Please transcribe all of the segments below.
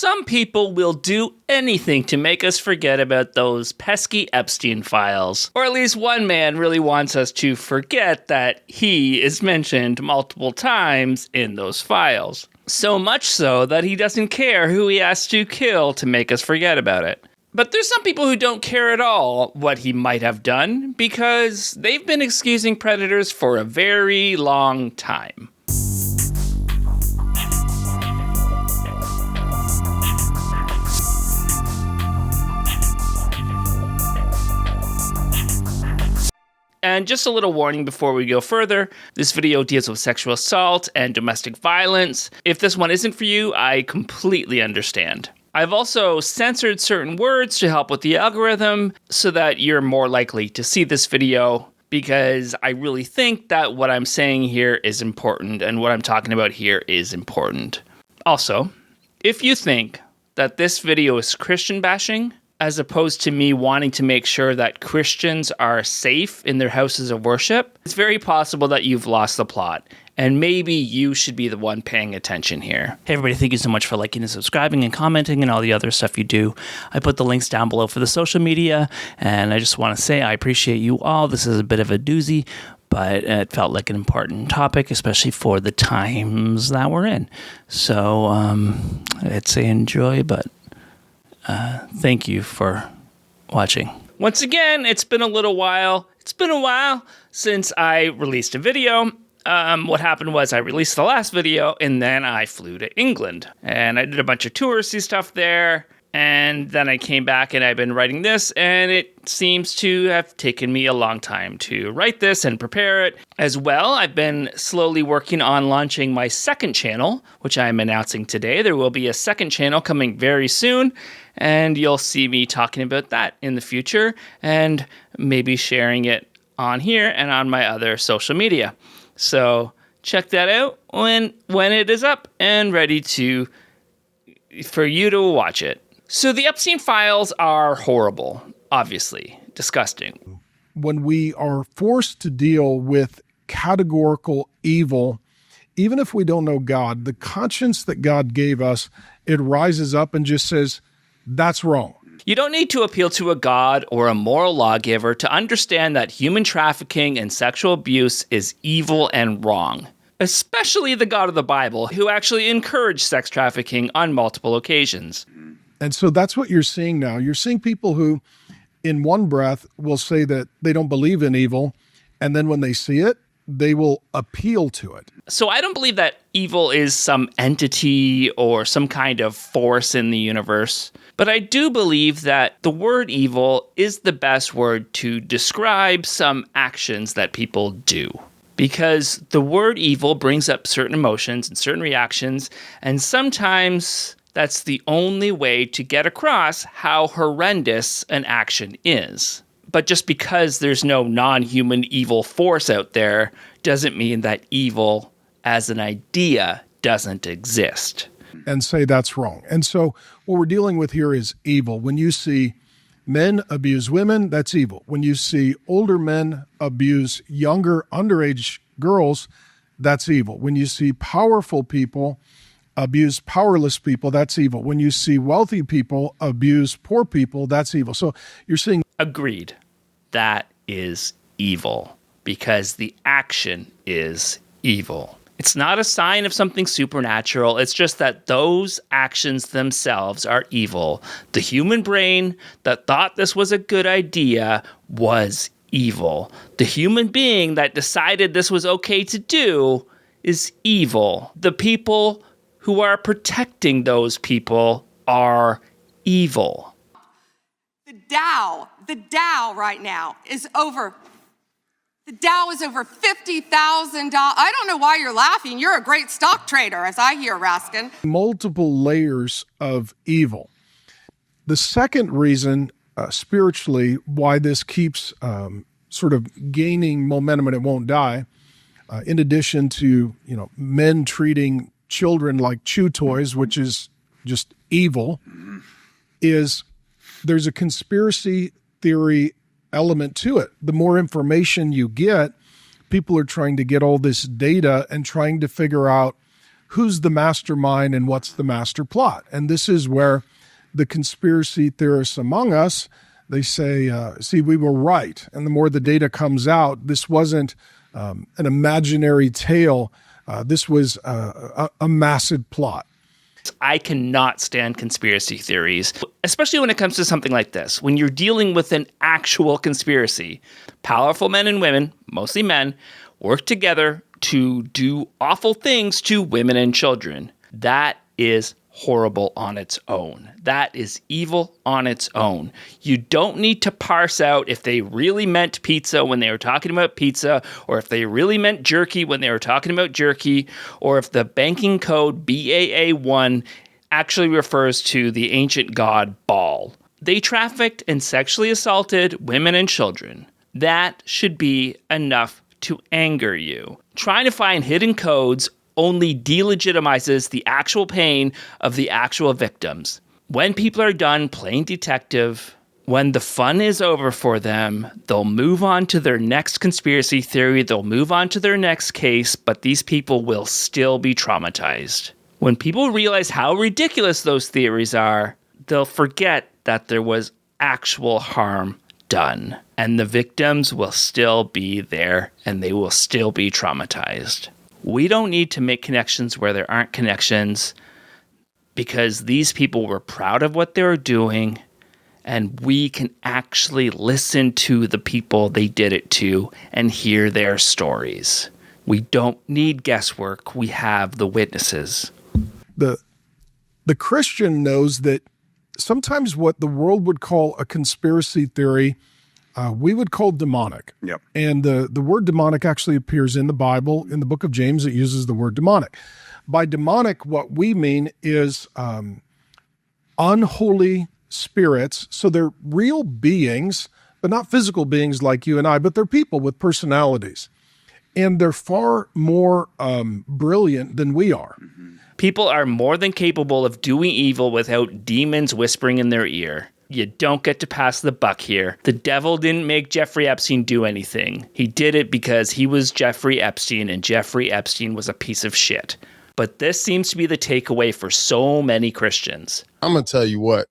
some people will do anything to make us forget about those pesky Epstein files. Or at least one man really wants us to forget that he is mentioned multiple times in those files. So much so that he doesn't care who he has to kill to make us forget about it. But there's some people who don't care at all what he might have done because they've been excusing predators for a very long time. And just a little warning before we go further, this video deals with sexual assault and domestic violence. If this one isn't for you, I completely understand. I've also censored certain words to help with the algorithm so that you're more likely to see this video, because I really think that what I'm saying here is important and what I'm talking about here is important. Also, if you think that this video is Christian bashing, as opposed to me wanting to make sure that Christians are safe in their houses of worship, it's very possible that you've lost the plot. And maybe you should be the one paying attention here. Hey everybody, thank you so much for liking and subscribing and commenting and all the other stuff you do. I put the links down below for the social media, and I just want to say I appreciate you all. This is a bit of a doozy, but it felt like an important topic, especially for the times that we're in. So I'd say enjoy, but thank you for watching. Once again, it's been a little while. It's been a while since I released a video. What happened was I released the last video and then I flew to England and I did a bunch of touristy stuff there. And then I came back and I've been writing this, and it seems to have taken me a long time to write this and prepare it. As well, I've been slowly working on launching my second channel, which I'm announcing today. There will be a second channel coming very soon, and you'll see me talking about that in the future and maybe sharing it on here and on my other social media. So check that out when it is up and ready for you to watch it. So the Epstein files are horrible, obviously, disgusting. When we are forced to deal with categorical evil, even if we don't know God, the conscience that God gave us, it rises up and just says, that's wrong. You don't need to appeal to a god or a moral lawgiver to understand that human trafficking and sexual abuse is evil and wrong. Especially the God of the Bible, who actually encouraged sex trafficking on multiple occasions. And so that's what you're seeing now. You're seeing people who, in one breath, will say that they don't believe in evil, and then when they see it, they will appeal to it. So I don't believe that evil is some entity or some kind of force in the universe, but I do believe that the word evil is the best word to describe some actions that people do. Because the word evil brings up certain emotions and certain reactions, and sometimes that's the only way to get across how horrendous an action is. But just because there's no non-human evil force out there doesn't mean that evil as an idea doesn't exist. And say that's wrong. And so what we're dealing with here is evil. When you see men abuse women, that's evil. When you see older men abuse younger underage girls, that's evil. When you see powerful people abuse powerless people, that's evil. When you see wealthy people abuse poor people, that's evil. So you're seeing... Agreed. That is evil because the action is evil. It's not a sign of something supernatural. It's just that those actions themselves are evil. The human brain that thought this was a good idea was evil. The human being that decided this was okay to do is evil. The people who are protecting those people are evil. The Dow right now is over. The Dow is over $50,000. I don't know why you're laughing. You're a great stock trader, as I hear, Raskin. Multiple layers of evil. The second reason, spiritually, why this keeps sort of gaining momentum and it won't die, in addition to men treating children like chew toys, which is just evil, is there's a conspiracy theory element to it. The more information you get, people are trying to get all this data and trying to figure out who's the mastermind and what's the master plot. And this is where the conspiracy theorists among us, they say, see, we were right. And the more the data comes out, this wasn't an imaginary tale. This was a massive plot. I cannot stand conspiracy theories, especially when it comes to something like this. When you're dealing with an actual conspiracy, powerful men and women, mostly men, work together to do awful things to women and children. That is horrible on its own. That is evil on its own. You don't need to parse out if they really meant pizza when they were talking about pizza, or if they really meant jerky when they were talking about jerky, or if the banking code BAA1 actually refers to the ancient god Baal. They trafficked and sexually assaulted women and children. That should be enough to anger you. Trying to find hidden codes only delegitimizes the actual pain of the actual victims. When people are done playing detective, when the fun is over for them, they'll move on to their next conspiracy theory, they'll move on to their next case, but these people will still be traumatized. When people realize how ridiculous those theories are, they'll forget that there was actual harm done, and the victims will still be there, and they will still be traumatized. We don't need to make connections where there aren't connections, because these people were proud of what they were doing, and we can actually listen to the people they did it to and hear their stories. We don't need guesswork. We have the witnesses. The Christian knows that sometimes what the world would call a conspiracy theory, we would call demonic. Yep. And the word demonic actually appears in the Bible. In the book of James, it uses the word demonic. By demonic, what we mean is unholy spirits. So they're real beings, but not physical beings like you and I, but they're people with personalities. And they're far more brilliant than we are. People are more than capable of doing evil without demons whispering in their ear. You don't get to pass the buck here. The devil didn't make Jeffrey Epstein do anything. He did it because he was Jeffrey Epstein, and Jeffrey Epstein was a piece of shit. But this seems to be the takeaway for so many Christians. I'm going to tell you what,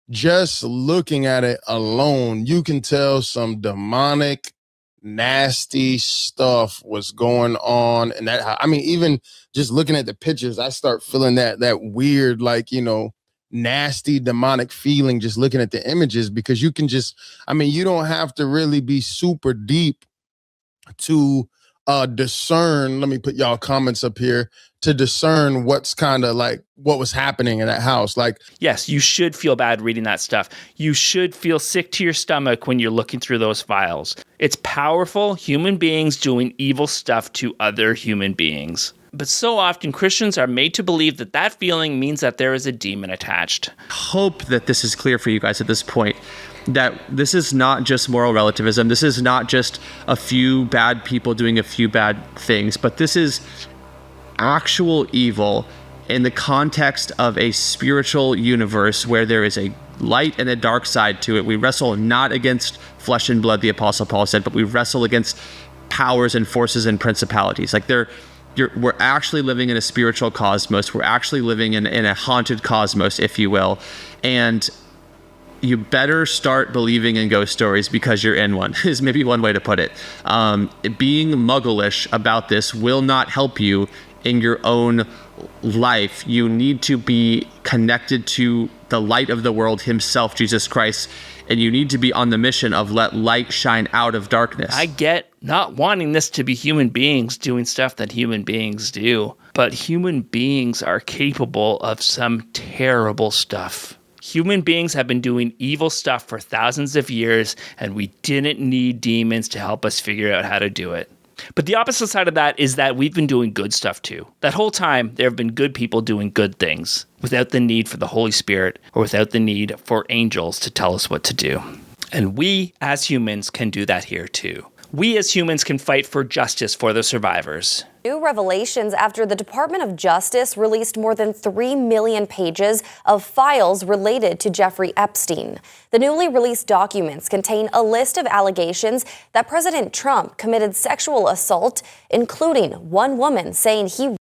just looking at it alone, you can tell some demonic, nasty stuff was going on. And that, I mean, even just looking at the pictures, I start feeling that weird, like, you know, nasty demonic feeling just looking at the images, because you can just, I mean, you don't have to really be super deep to discern. Let me put y'all comments up here to discern what's kind of like what was happening in that house. Like, yes, you should feel bad reading that stuff. You should feel sick to your stomach when you're looking through those files. It's powerful human beings doing evil stuff to other human beings. But so often Christians are made to believe that that feeling means that there is a demon attached. Hope that this is clear for you guys at this point, that this is not just moral relativism. This is not just a few bad people doing a few bad things, but this is actual evil in the context of a spiritual universe where there is a light and a dark side to it. We wrestle not against flesh and blood, the Apostle Paul said, but we wrestle against powers and forces and principalities. Like we're actually living in a spiritual cosmos. We're actually living in a haunted cosmos, if you will. And you better start believing in ghost stories because you're in one, is maybe one way to put it. Being muggle-ish about this will not help you in your own life. You need to be connected to the light of the world himself, Jesus Christ, and you need to be on the mission of let light shine out of darkness. I get not wanting this to be human beings doing stuff that human beings do, but human beings are capable of some terrible stuff. Human beings have been doing evil stuff for thousands of years, and we didn't need demons to help us figure out how to do it. But the opposite side of that is that we've been doing good stuff too. That whole time, there have been good people doing good things without the need for the Holy Spirit or without the need for angels to tell us what to do. And we, as humans, can do that here too. We, as humans, can fight for justice for the survivors. New revelations after the Department of Justice released more than 3 million pages of files related to Jeffrey Epstein. The newly released documents contain a list of allegations that President Trump committed sexual assault, including one woman saying he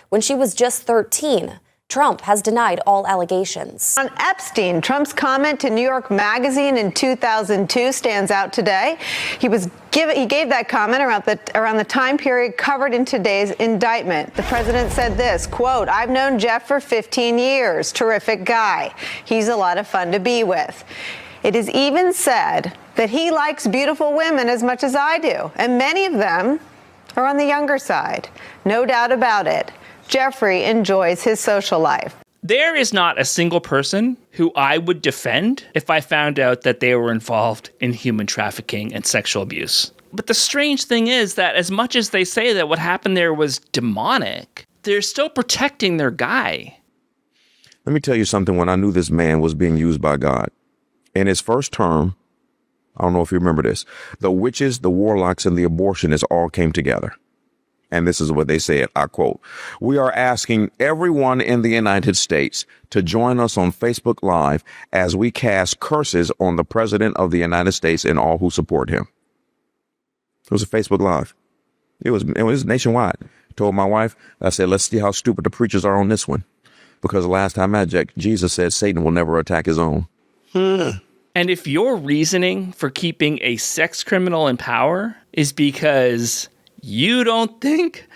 when she was just 13. Trump has denied all allegations. On Epstein, Trump's comment to New York Magazine in 2002 stands out today. He gave that comment around the time period covered in today's indictment. The president said this, quote, "I've known Jeff for 15 years. Terrific guy. He's a lot of fun to be with." It is even said that he likes beautiful women as much as I do, and many of them are on the younger side. No doubt about it. Jeffrey enjoys his social life. There is not a single person who I would defend if I found out that they were involved in human trafficking and sexual abuse. But the strange thing is that as much as they say that what happened there was demonic, they're still protecting their guy. Let me tell you something. When I knew this man was being used by God, in his first term, I don't know if you remember this, the witches, the warlocks, and the abortionists all came together. And this is what they said, I quote, "We are asking everyone in the United States to join us on Facebook Live as we cast curses on the President of the United States and all who support him." It was a Facebook Live. It was nationwide. I told my wife, I said, let's see how stupid the preachers are on this one. Because the last time I checked, Jesus said Satan will never attack his own. And if your reasoning for keeping a sex criminal in power is because you don't think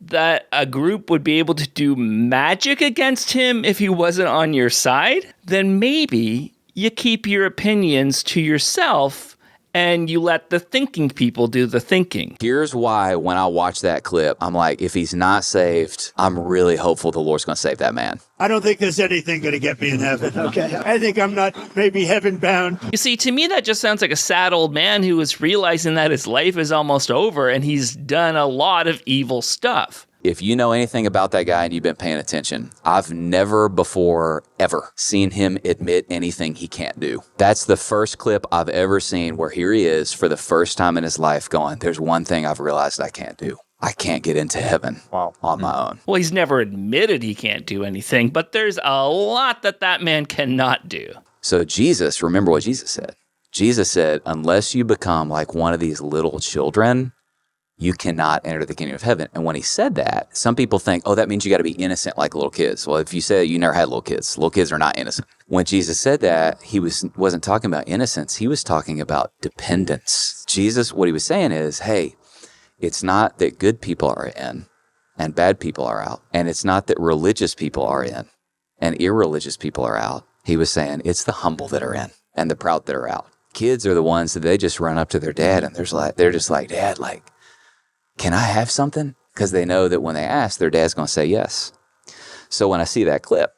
that a group would be able to do magic against him if he wasn't on your side, then maybe you keep your opinions to yourself and you let the thinking people do the thinking. Here's why when I watch that clip, I'm like, if he's not saved, I'm really hopeful the Lord's going to save that man. I don't think there's anything going to get me in heaven, okay? I think I'm not maybe heaven bound. You see, to me, that just sounds like a sad old man who is realizing that his life is almost over and he's done a lot of evil stuff. If you know anything about that guy and you've been paying attention, I've never before ever seen him admit anything he can't do. That's the first clip I've ever seen where here he is for the first time in his life going, there's one thing I've realized I can't do. I can't get into heaven on my own. Well, he's never admitted he can't do anything, but there's a lot that man cannot do. So Jesus, remember what Jesus said. Jesus said, unless you become like one of these little children, you cannot enter the kingdom of heaven. And when he said that, some people think, oh, that means you got to be innocent like little kids. Well, if you say you never had little kids are not innocent. When Jesus said that, he wasn't talking about innocence. He was talking about dependence. Jesus, what he was saying is, hey, it's not that good people are in and bad people are out. And it's not that religious people are in and irreligious people are out. He was saying it's the humble that are in and the proud that are out. Kids are the ones that they just run up to their dad and they're just like, Dad, like, can I have something? Because they know that when they ask, their dad's going to say yes. So when I see that clip,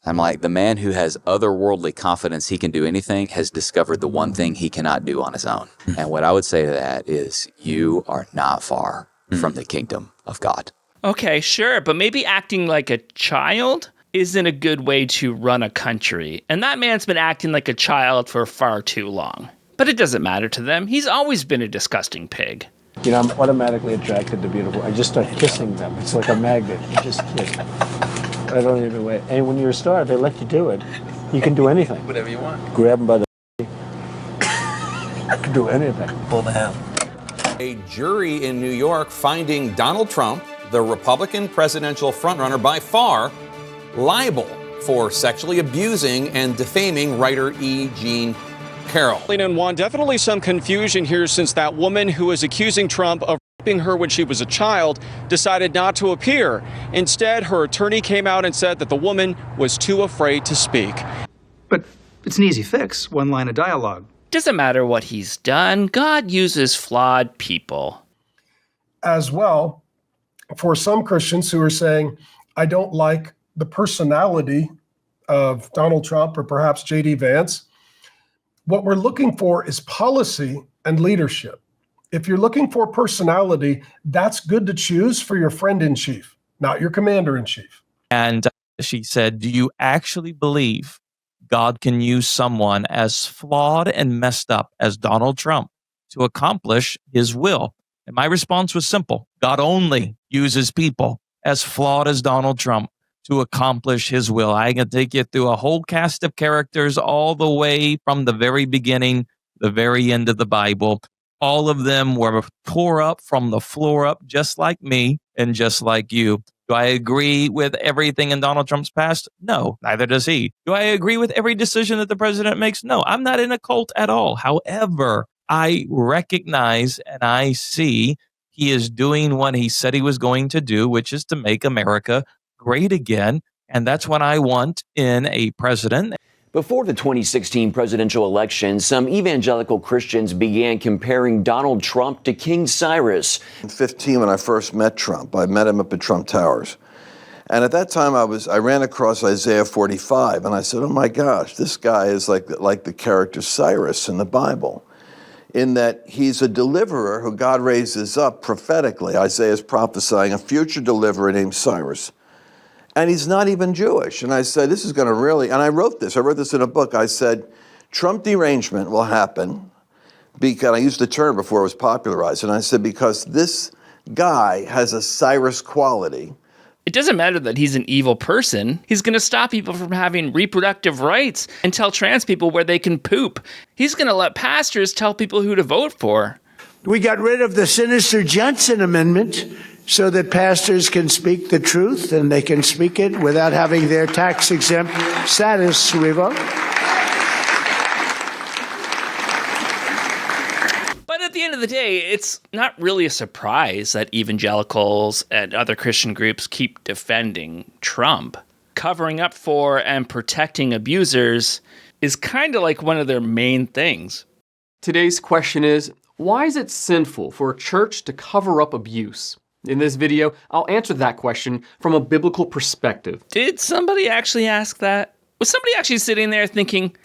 I'm like, the man who has otherworldly confidence he can do anything has discovered the one thing he cannot do on his own. And what I would say to that is you are not far from the kingdom of God. Okay, sure. But maybe acting like a child isn't a good way to run a country. And that man's been acting like a child for far too long. But it doesn't matter to them. He's always been a disgusting pig. You know, I'm automatically attracted to beautiful. I just start kissing them. It's like a magnet. You just kiss. I don't even wait. And when you're a star, they let you do it. You can do anything. Whatever you want. Grab them by the you can do anything. Pull the hell. A jury in New York finding Donald Trump, the Republican presidential frontrunner by far, liable for sexually abusing and defaming writer E. Jean Carroll. And Juan, definitely some confusion here since that woman who was accusing Trump of raping her when she was a child decided not to appear. Instead, her attorney came out and said that the woman was too afraid to speak. But it's an easy fix, one line of dialogue. Doesn't matter what he's done. God uses flawed people. As well, for some Christians who are saying, I don't like the personality of Donald Trump or perhaps J.D. Vance, what we're looking for is policy and leadership. If you're looking for personality, that's good to choose for your friend-in-chief, not your commander-in-chief. And she said, do you actually believe God can use someone as flawed and messed up as Donald Trump to accomplish his will? And my response was simple. God only uses people as flawed as Donald Trump to accomplish his will. I can take you through a whole cast of characters all the way from the very beginning, the very end of the Bible. All of them were tore up from the floor up, just like me and just like you. Do I agree with everything in Donald Trump's past? No, neither does he. Do I agree with every decision that the president makes? No, I'm not in a cult at all. However, I recognize and I see he is doing what he said he was going to do, which is to make America great again. And that's what I want in a president. Before the 2016 presidential election, some evangelical Christians began comparing Donald Trump to King Cyrus. In 2015, when I first met Trump, I met him up at Trump Towers. And at that time, I ran across Isaiah 45, and I said, oh my gosh, this guy is like the character Cyrus in the Bible, in that he's a deliverer who God raises up prophetically. Isaiah is prophesying a future deliverer named Cyrus. And he's not even Jewish. And I said, this is going to really, and I wrote this in a book. I said, Trump derangement will happen, because I used the term before it was popularized. And I said, because this guy has a Cyrus quality. It doesn't matter that he's an evil person. He's going to stop people from having reproductive rights and tell trans people where they can poop. He's going to let pastors tell people who to vote for. We got rid of the sinister Johnson Amendment so that pastors can speak the truth and they can speak it without having their tax-exempt status revoked. But at the end of the day, it's not really a surprise that evangelicals and other Christian groups keep defending Trump. Covering up for and protecting abusers is kind of like one of their main things. Today's question is, why is it sinful for a church to cover up abuse? In this video, I'll answer that question from a biblical perspective. Did somebody actually ask that? Was somebody actually sitting there thinking,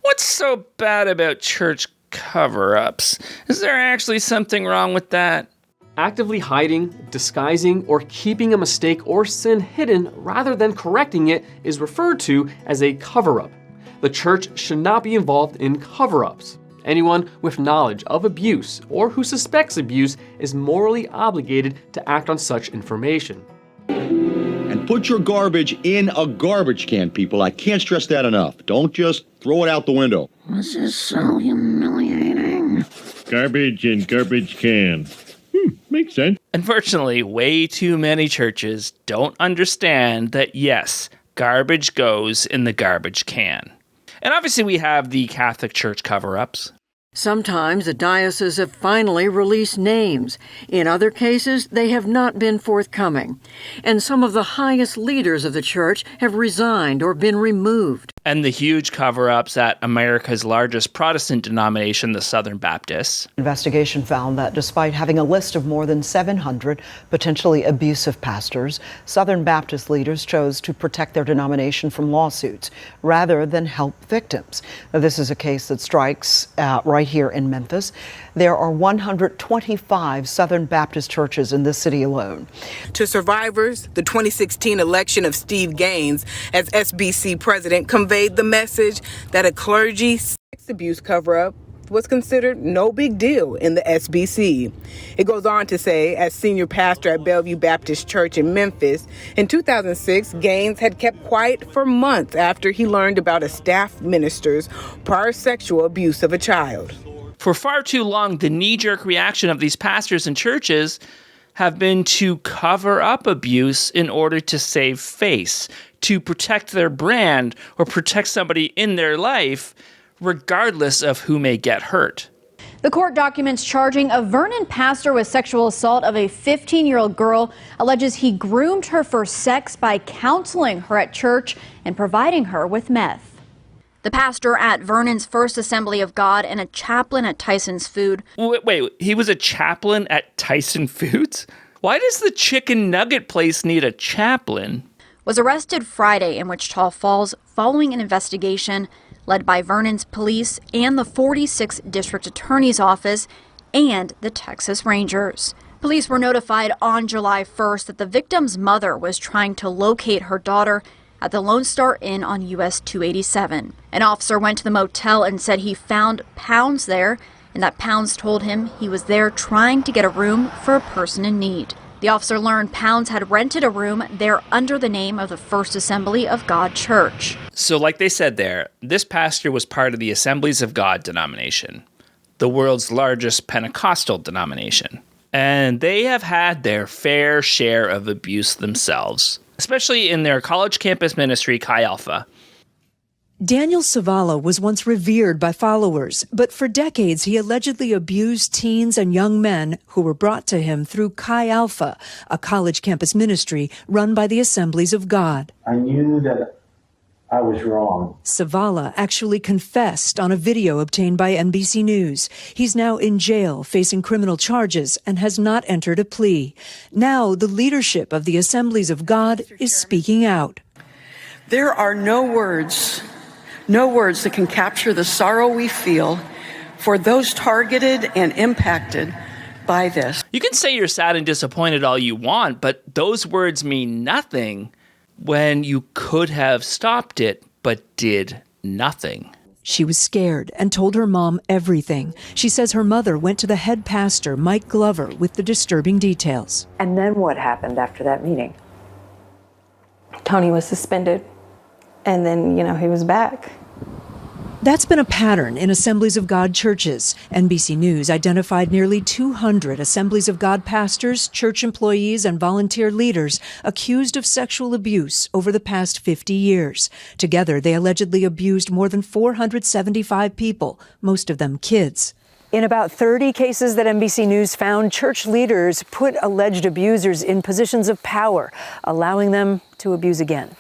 what's so bad about church cover-ups? Is there actually something wrong with that? Actively hiding, disguising, or keeping a mistake or sin hidden rather than correcting it is referred to as a cover-up. The church should not be involved in cover-ups. Anyone with knowledge of abuse or who suspects abuse is morally obligated to act on such information. And put your garbage in a garbage can, people. I can't stress that enough. Don't just throw it out the window. This is so humiliating. Garbage in garbage can. Makes sense. Unfortunately, way too many churches don't understand that, yes, garbage goes in the garbage can. And obviously we have the Catholic Church cover-ups. Sometimes the dioceses have finally released names. In other cases, they have not been forthcoming. And some of the highest leaders of the church have resigned or been removed. And the huge cover-ups at America's largest Protestant denomination, the Southern Baptists. Investigation found that despite having a list of more than 700 potentially abusive pastors, Southern Baptist leaders chose to protect their denomination from lawsuits rather than help victims. Now, this is a case that strikes right here in Memphis. There are 125 Southern Baptist churches in this city alone. To survivors, the 2016 election of Steve Gaines as SBC president conveyed the message that a clergy sex abuse cover-up was considered no big deal in the SBC. It goes on to say, as senior pastor at Bellevue Baptist Church in Memphis, in 2006, Gaines had kept quiet for months after he learned about a staff minister's prior sexual abuse of a child. For far too long, the knee-jerk reaction of these pastors and churches have been to cover up abuse in order to save face, to protect their brand or protect somebody in their life, regardless of who may get hurt. The court documents charging a Vernon pastor with sexual assault of a 15-year-old girl alleges he groomed her for sex by counseling her at church and providing her with meth. The pastor at Vernon's First Assembly of God and a chaplain at Tyson's Food. Wait, he was a chaplain at Tyson Foods? Why does the chicken nugget place need a chaplain? Was arrested Friday in Wichita Falls following an investigation led by Vernon's police and the 46th District Attorney's Office and the Texas Rangers. Police were notified on July 1st that the victim's mother was trying to locate her daughter at the Lone Star Inn on US 287. An officer went to the motel and said he found Pounds there, and that Pounds told him he was there trying to get a room for a person in need. The officer learned Pounds had rented a room there under the name of the First Assembly of God Church. So like they said there, this pastor was part of the Assemblies of God denomination, the world's largest Pentecostal denomination. and they have had their fair share of abuse themselves, especially in their college campus ministry, Chi Alpha. Daniel Savala was once revered by followers, but for decades he allegedly abused teens and young men who were brought to him through Chi Alpha, a college campus ministry run by the Assemblies of God. I knew that I was wrong. Savala actually confessed on a video obtained by NBC News. He's now in jail facing criminal charges and has not entered a plea. Now the leadership of the Assemblies of God is speaking out. There are no words that can capture the sorrow we feel for those targeted and impacted by this. You can say you're sad and disappointed all you want, but those words mean nothing when you could have stopped it, but did nothing. She was scared and told her mom everything. She says her mother went to the head pastor, Mike Glover, with the disturbing details. And then what happened after that meeting? Tony was suspended. And then, he was back. That's been a pattern in Assemblies of God churches. NBC News identified nearly 200 Assemblies of God pastors, church employees, and volunteer leaders accused of sexual abuse over the past 50 years. Together, they allegedly abused more than 475 people, most of them kids. In about 30 cases that NBC News found, church leaders put alleged abusers in positions of power, allowing them to abuse again.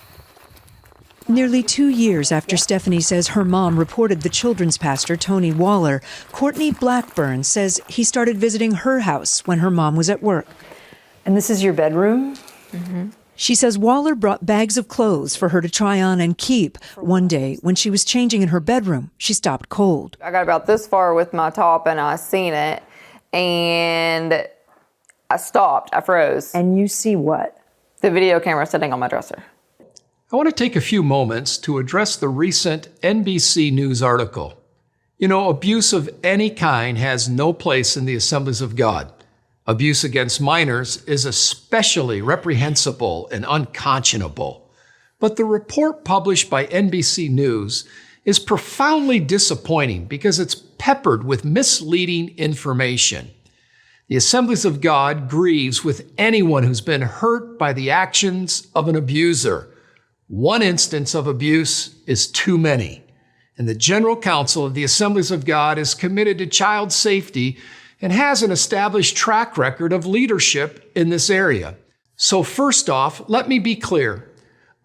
Nearly 2 years after Stephanie says her mom reported the children's pastor, Tony Waller, Courtney Blackburn says he started visiting her house when her mom was at work. And this is your bedroom? Mm-hmm. She says Waller brought bags of clothes for her to try on and keep. One day, when she was changing in her bedroom, she stopped cold. I got about this far with my top and I seen it, and I stopped. I froze. And you see what? The video camera sitting on my dresser. I want to take a few moments to address the recent NBC News article. Abuse of any kind has no place in the Assemblies of God. Abuse against minors is especially reprehensible and unconscionable. But the report published by NBC News is profoundly disappointing because it's peppered with misleading information. The Assemblies of God grieves with anyone who's been hurt by the actions of an abuser. One instance of abuse is too many, and the General Council of the Assemblies of God is committed to child safety and has an established track record of leadership in this area. So first off, let me be clear.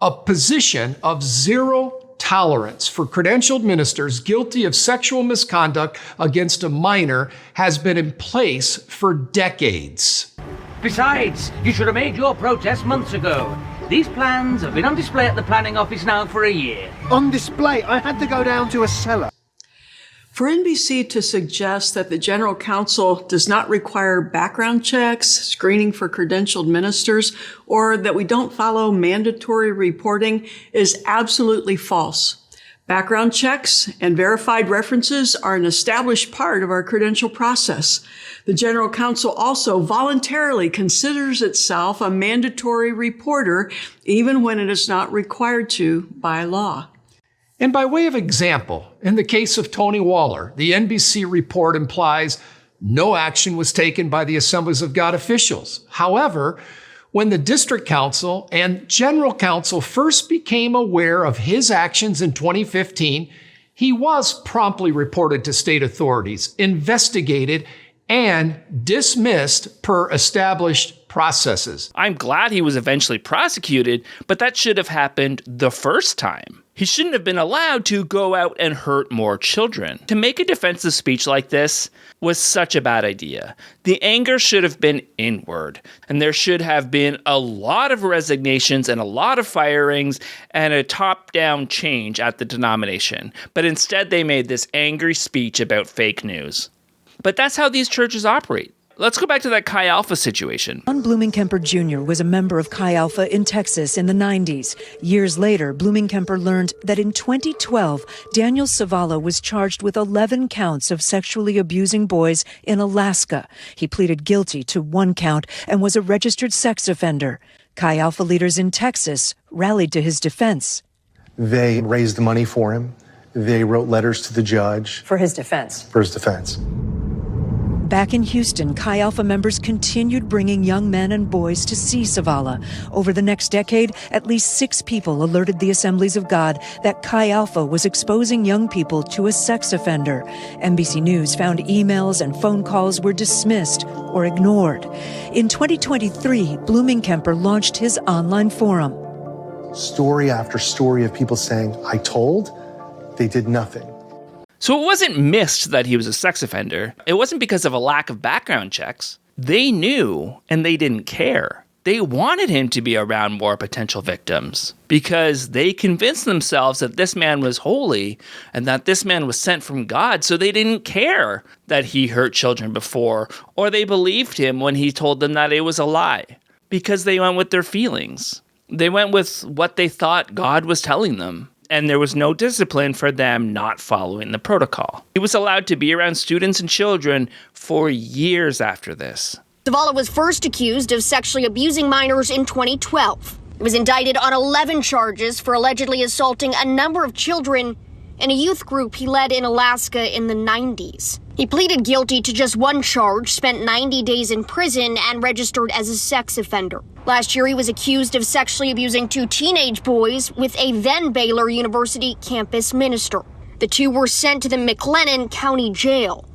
A position of zero tolerance for credentialed ministers guilty of sexual misconduct against a minor has been in place for decades. Besides, you should have made your protest months ago. These plans have been on display at the planning office now for a year. On display? I had to go down to a cellar. For NBC to suggest that the General Council does not require background checks, screening for credentialed ministers, or that we don't follow mandatory reporting is absolutely false. Background checks and verified references are an established part of our credential process. The General Council also voluntarily considers itself a mandatory reporter, even when it is not required to by law. And by way of example, in the case of Tony Waller, the NBC report implies no action was taken by the Assemblies of God officials. However, when the District Council and General Council first became aware of his actions in 2015, he was promptly reported to state authorities, investigated, and dismissed per established processes. I'm glad he was eventually prosecuted, but that should have happened the first time. He shouldn't have been allowed to go out and hurt more children. To make a defensive speech like this was such a bad idea. The anger should have been inward, and there should have been a lot of resignations and a lot of firings and a top-down change at the denomination. But instead they made this angry speech about fake news. But that's how these churches operate. Let's go back to that Chi Alpha situation. John Blumenkemper Jr. was a member of Chi Alpha in Texas in the 90s. Years later, Blumenkemper learned that in 2012, Daniel Savala was charged with 11 counts of sexually abusing boys in Alaska. He pleaded guilty to 1 count and was a registered sex offender. Chi Alpha leaders in Texas rallied to his defense. They raised the money for him. They wrote letters to the judge. For his defense. For his defense. Back in Houston, Chi Alpha members continued bringing young men and boys to see Zavala. Over the next decade, at least 6 people alerted the Assemblies of God that Chi Alpha was exposing young people to a sex offender. NBC News found emails and phone calls were dismissed or ignored. In 2023, Blooming-Kemper launched his online forum. Story after story of people saying, I told, they did nothing. So it wasn't missed that he was a sex offender. It wasn't because of a lack of background checks. They knew, and they didn't care. They wanted him to be around more potential victims because they convinced themselves that this man was holy and that this man was sent from God, so they didn't care that he hurt children before, or they believed him when he told them that it was a lie because they went with their feelings. They went with what they thought God was telling them. And there was no discipline for them not following the protocol. He was allowed to be around students and children for years after this. Zavala was first accused of sexually abusing minors in 2012. He was indicted on 11 charges for allegedly assaulting a number of children in a youth group he led in Alaska in the 90s. He pleaded guilty to just one charge, spent 90 days in prison, and registered as a sex offender. Last year, he was accused of sexually abusing 2 teenage boys with a then Baylor University campus minister. The 2 were sent to the McLennan County Jail.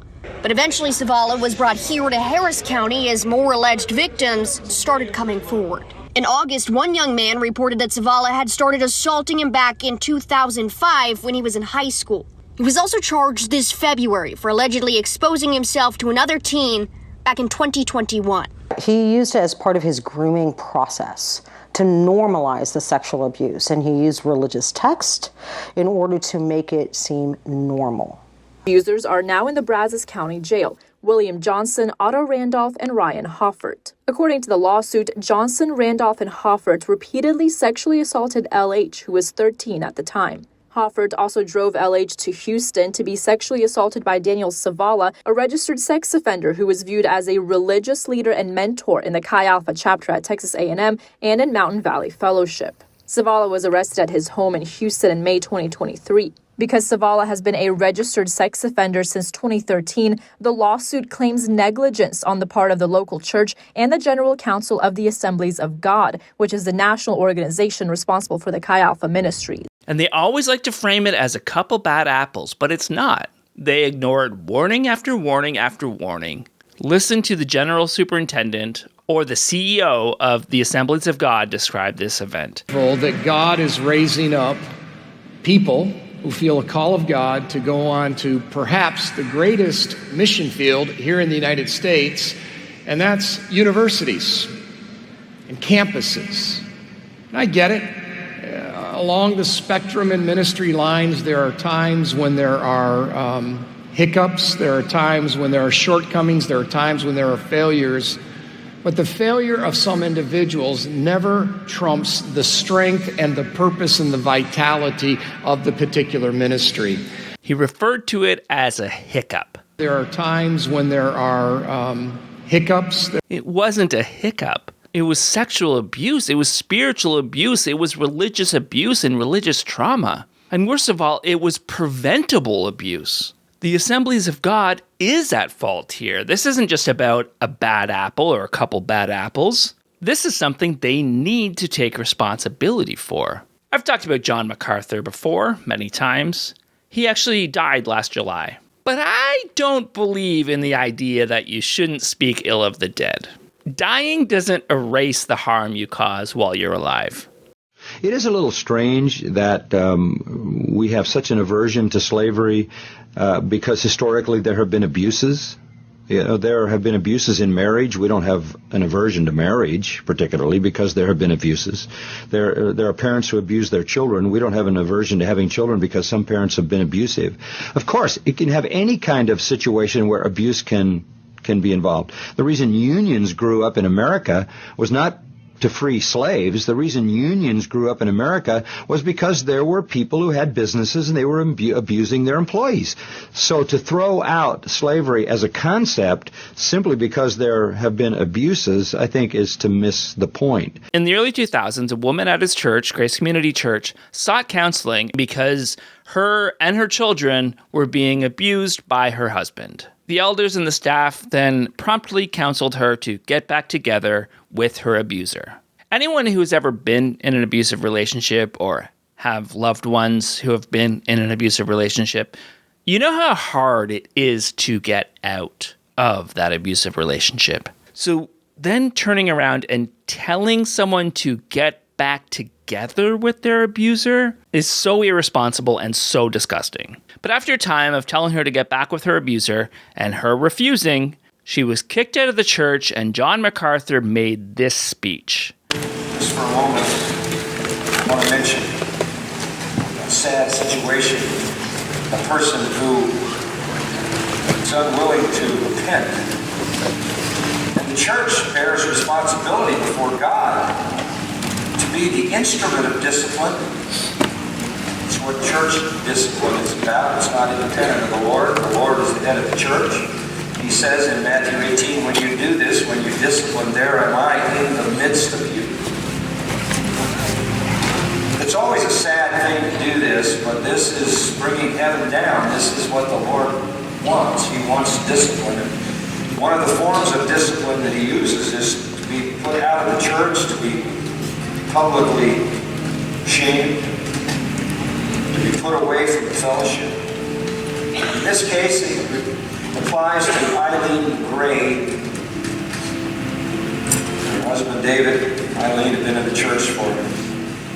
But eventually, Zavala was brought here to Harris County as more alleged victims started coming forward. In August, one young man reported that Zavala had started assaulting him back in 2005 when he was in high school. He was also charged this February for allegedly exposing himself to another teen back in 2021. He used it as part of his grooming process to normalize the sexual abuse, and he used religious text in order to make it seem normal. Abusers are now in the Brazos County Jail: William Johnson, Otto Randolph, and Ryan Hoffert. According to the lawsuit, Johnson, Randolph, and Hoffert repeatedly sexually assaulted LH, who was 13 at the time. Hoffert also drove LH to Houston to be sexually assaulted by Daniel Zavala, a registered sex offender who was viewed as a religious leader and mentor in the Chi Alpha chapter at Texas A&M and in Mountain Valley Fellowship. Zavala was arrested at his home in Houston in May 2023. Because Zavala has been a registered sex offender since 2013, the lawsuit claims negligence on the part of the local church and the General Council of the Assemblies of God, which is the national organization responsible for the Chi Alpha ministry. And they always like to frame it as a couple bad apples, but it's not. They ignored warning after warning after warning. Listen to the general superintendent or the CEO of the Assemblies of God describe this event. That God is raising up people who feel a call of God to go on to perhaps the greatest mission field here in the United States, and that's universities and campuses. And I get it. Along the spectrum and ministry lines, there are times when there are hiccups, there are times when there are shortcomings, there are times when there are failures. But the failure of some individuals never trumps the strength and the purpose and the vitality of the particular ministry. He referred to it as a hiccup. There are times when there are hiccups. It wasn't a hiccup. It was sexual abuse. It was spiritual abuse. It was religious abuse and religious trauma. And worst of all, it was preventable abuse. The Assemblies of God is at fault here. This isn't just about a bad apple or a couple bad apples. This is something they need to take responsibility for. I've talked about John Macarthur before, many times. He actually died last July. But I don't believe in the idea that you shouldn't speak ill of the dead. Dying doesn't erase the harm you cause while you're alive. It is a little strange that we have such an aversion to slavery because historically there have been abuses. There have been abuses in marriage. We don't have an aversion to marriage particularly because there have been abuses. There are parents who abuse their children. We don't have an aversion to having children because some parents have been abusive. Of course, it can have any kind of situation where abuse can be involved. The reason unions grew up in America was not to free slaves. The reason unions grew up in America was because there were people who had businesses and they were abusing their employees. So to throw out slavery as a concept simply because there have been abuses, I think, is to miss the point. In the early 2000s, a woman at his church, Grace Community Church, sought counseling because her and her children were being abused by her husband. The elders and the staff then promptly counseled her to get back together with her abuser. Anyone who has ever been in an abusive relationship or have loved ones who have been in an abusive relationship, you know how hard it is to get out of that abusive relationship. So then turning around and telling someone to get back together with their abuser is so irresponsible and so disgusting. But after a time of telling her to get back with her abuser and her refusing, she was kicked out of the church, and John Macarthur made this speech. Just for a moment, I want to mention a sad situation. A person who is unwilling to repent. And the church bears responsibility before God to be the instrument of discipline. It's what church discipline is about. It's not independent of the Lord. The Lord is the head of the church. He says in Matthew 18, when you do this, when you discipline, there am I in the midst of you. It's always a sad thing to do this, but this is bringing heaven down. This is what the Lord wants. He wants discipline. And one of the forms of discipline that he uses is to be put out of the church, to be publicly shamed, to be put away from the fellowship. In this case, it applies to Eileen Gray. Her husband David, Eileen, had been in the church for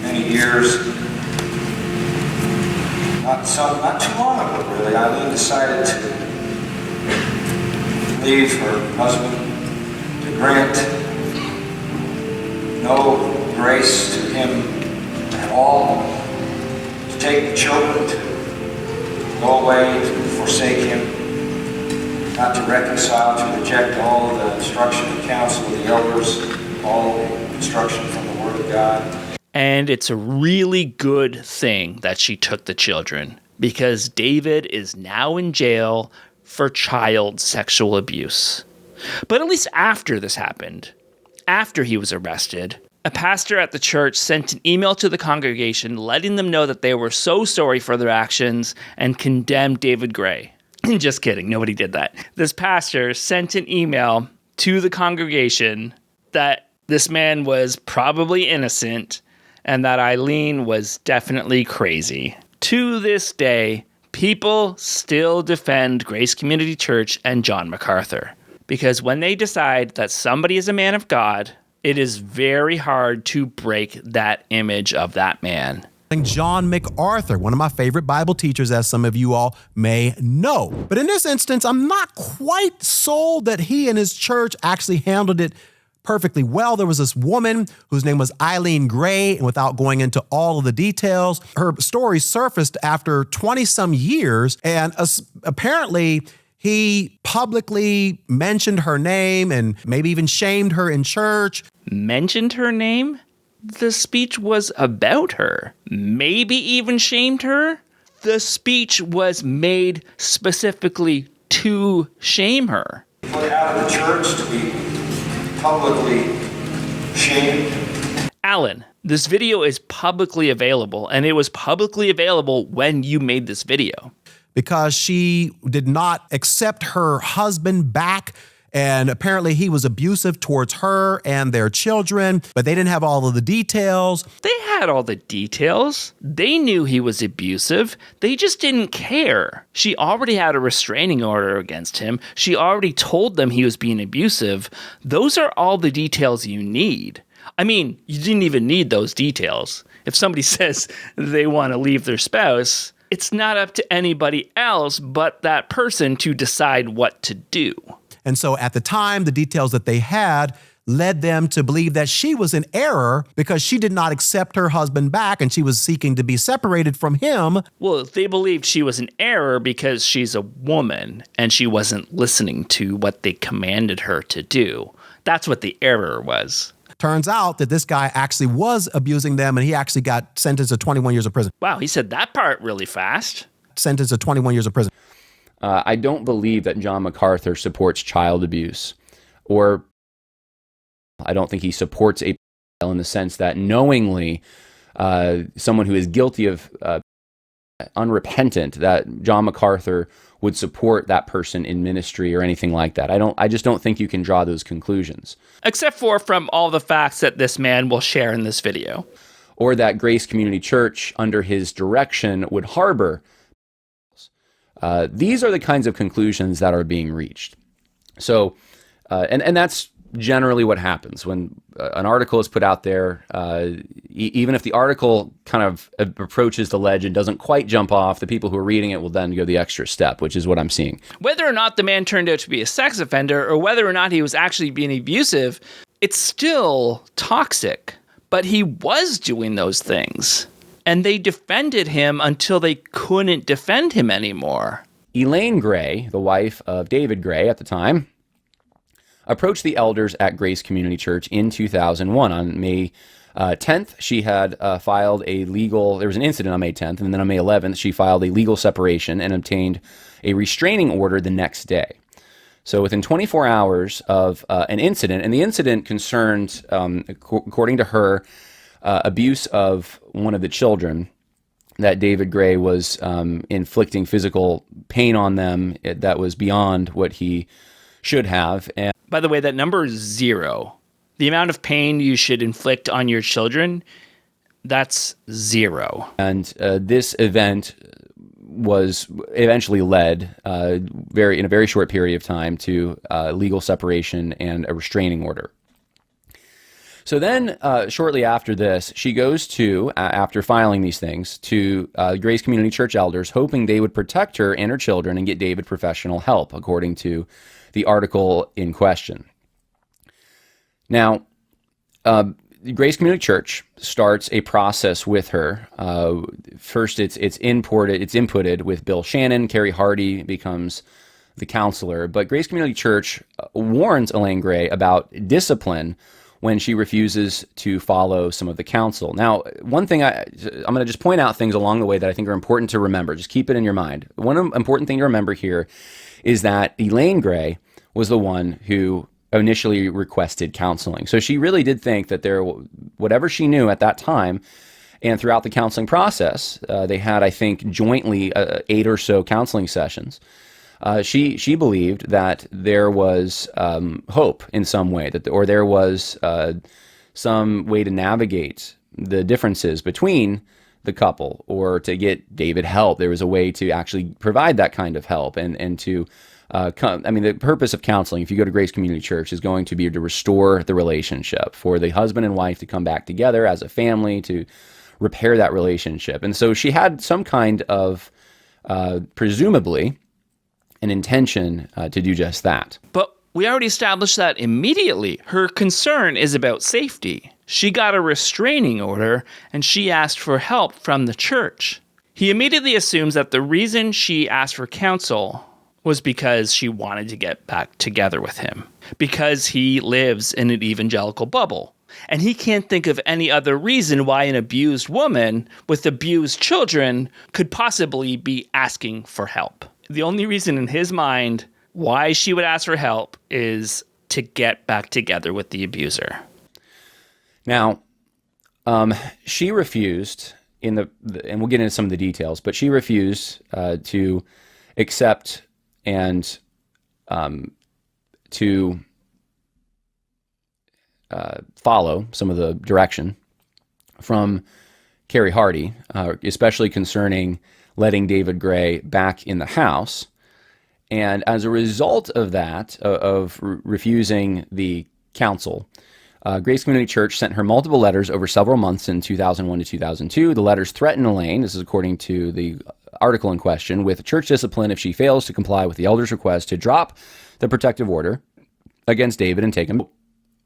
many years. Not too long ago, really, Eileen decided to leave her husband, to grant no grace to him at all, to take the children, to go away, to forsake him, not to reconcile, to reject all the instruction and counsel of the elders, all the instruction from the Word of God. And it's a really good thing that she took the children, because David is now in jail for child sexual abuse. But at least after this happened, after he was arrested, a pastor at the church sent an email to the congregation letting them know that they were so sorry for their actions and condemned David Gray. Just kidding, nobody did that. This pastor sent an email to the congregation that this man was probably innocent and that Eileen was definitely crazy. To this day, people still defend Grace Community Church and John Macarthur, because when they decide that somebody is a man of God, it is very hard to break that image of that man. John Macarthur, one of my favorite Bible teachers, as some of you all may know. But in this instance, I'm not quite sold that he and his church actually handled it perfectly well. There was this woman whose name was Eileen Gray, and without going into all of the details, her story surfaced after 20-some years, and apparently he publicly mentioned her name and maybe even shamed her in church. Mentioned her name? The speech was about her. Maybe even shamed her? The speech was made specifically to shame her. Put out of the church, to be publicly shamed. Alan, this video is publicly available, and it was publicly available when you made this video. Because she did not accept her husband back, and apparently he was abusive towards her and their children, but they didn't have all of the details. They had all the details. They knew he was abusive. They just didn't care. She already had a restraining order against him. She already told them he was being abusive. Those are all the details you need. I mean, you didn't even need those details. If somebody says they want to leave their spouse, it's not up to anybody else but that person to decide what to do. And so at the time, the details that they had led them to believe that she was in error because she did not accept her husband back and she was seeking to be separated from him. Well, they believed she was in error because she's a woman and she wasn't listening to what they commanded her to do. That's what the error was. Turns out that this guy actually was abusing them, and he actually got sentenced to 21 years of prison. Wow, he said that part really fast. Sentenced to 21 years of prison. I don't believe that John Macarthur supports child abuse, or I don't think he supports a in the sense that knowingly someone who is guilty of unrepentant that John Macarthur would support that person in ministry or anything like that. I just don't think you can draw those conclusions. Except for from all the facts that this man will share in this video. Or that Grace Community Church, under his direction, would harbor. These are the kinds of conclusions that are being reached. So, and that's generally what happens when an article is put out there. Even if the article kind of approaches the ledge and doesn't quite jump off, the people who are reading it will then go the extra step, which is what I'm seeing. Whether or not the man turned out to be a sex offender or whether or not he was actually being abusive, it's still toxic. But he was doing those things. And they defended him until they couldn't defend him anymore. Elaine Gray, the wife of David Gray at the time, approached the elders at Grace Community Church in 2001. On May 10th, she had filed a legal, there was an incident on May 10th, and then on May 11th, she filed a legal separation and obtained a restraining order the next day. So within 24 hours of an incident, and the incident concerned, according to her, abuse of one of the children, that David Gray was inflicting physical pain on them that was beyond what he should have. And by the way, that number is 0. The amount of pain you should inflict on your children, that's 0. And this event was eventually led in a very short period of time to legal separation and a restraining order. So then, shortly after this, she goes to, after filing these things, to Grace Community Church elders, hoping they would protect her and her children and get David professional help, according to the article in question. Now, Grace Community Church starts a process with her. First, it's inputted with Bill Shannon. Carrie Hardy becomes the counselor. But Grace Community Church warns Elaine Gray about discipline when she refuses to follow some of the counsel. Now, one thing I'm going to just point out things along the way that I think are important to remember. Just keep it in your mind. One important thing to remember here is that Elaine Gray was the one who initially requested counseling. So she really did think that whatever she knew at that time, and throughout the counseling process, they had, I think, jointly 8 or so counseling sessions. She believed that there was hope in some way, or there was some way to navigate the differences between the couple, or to get David help. There was a way to actually provide that kind of help, and to the purpose of counseling, if you go to Grace Community Church, is going to be to restore the relationship, for the husband and wife to come back together as a family, to repair that relationship. And so she had some kind of, presumably, an intention to do just that. But we already established that immediately. Her concern is about safety. She got a restraining order, and she asked for help from the church. He immediately assumes that the reason she asked for counsel was because she wanted to get back together with him, because he lives in an evangelical bubble. And he can't think of any other reason why an abused woman with abused children could possibly be asking for help. The only reason in his mind why she would ask for help is to get back together with the abuser. Now, she refused, and we'll get into some of the details, but she refused to accept and to follow some of the direction from Carrie Hardy, especially concerning letting David Gray back in the house. And as a result of that, of refusing the counsel, Grace Community Church sent her multiple letters over several months in 2001 to 2002. The letters threatened Elaine, this is according to the article in question, with church discipline if she fails to comply with the elder's request to drop the protective order against David and take him.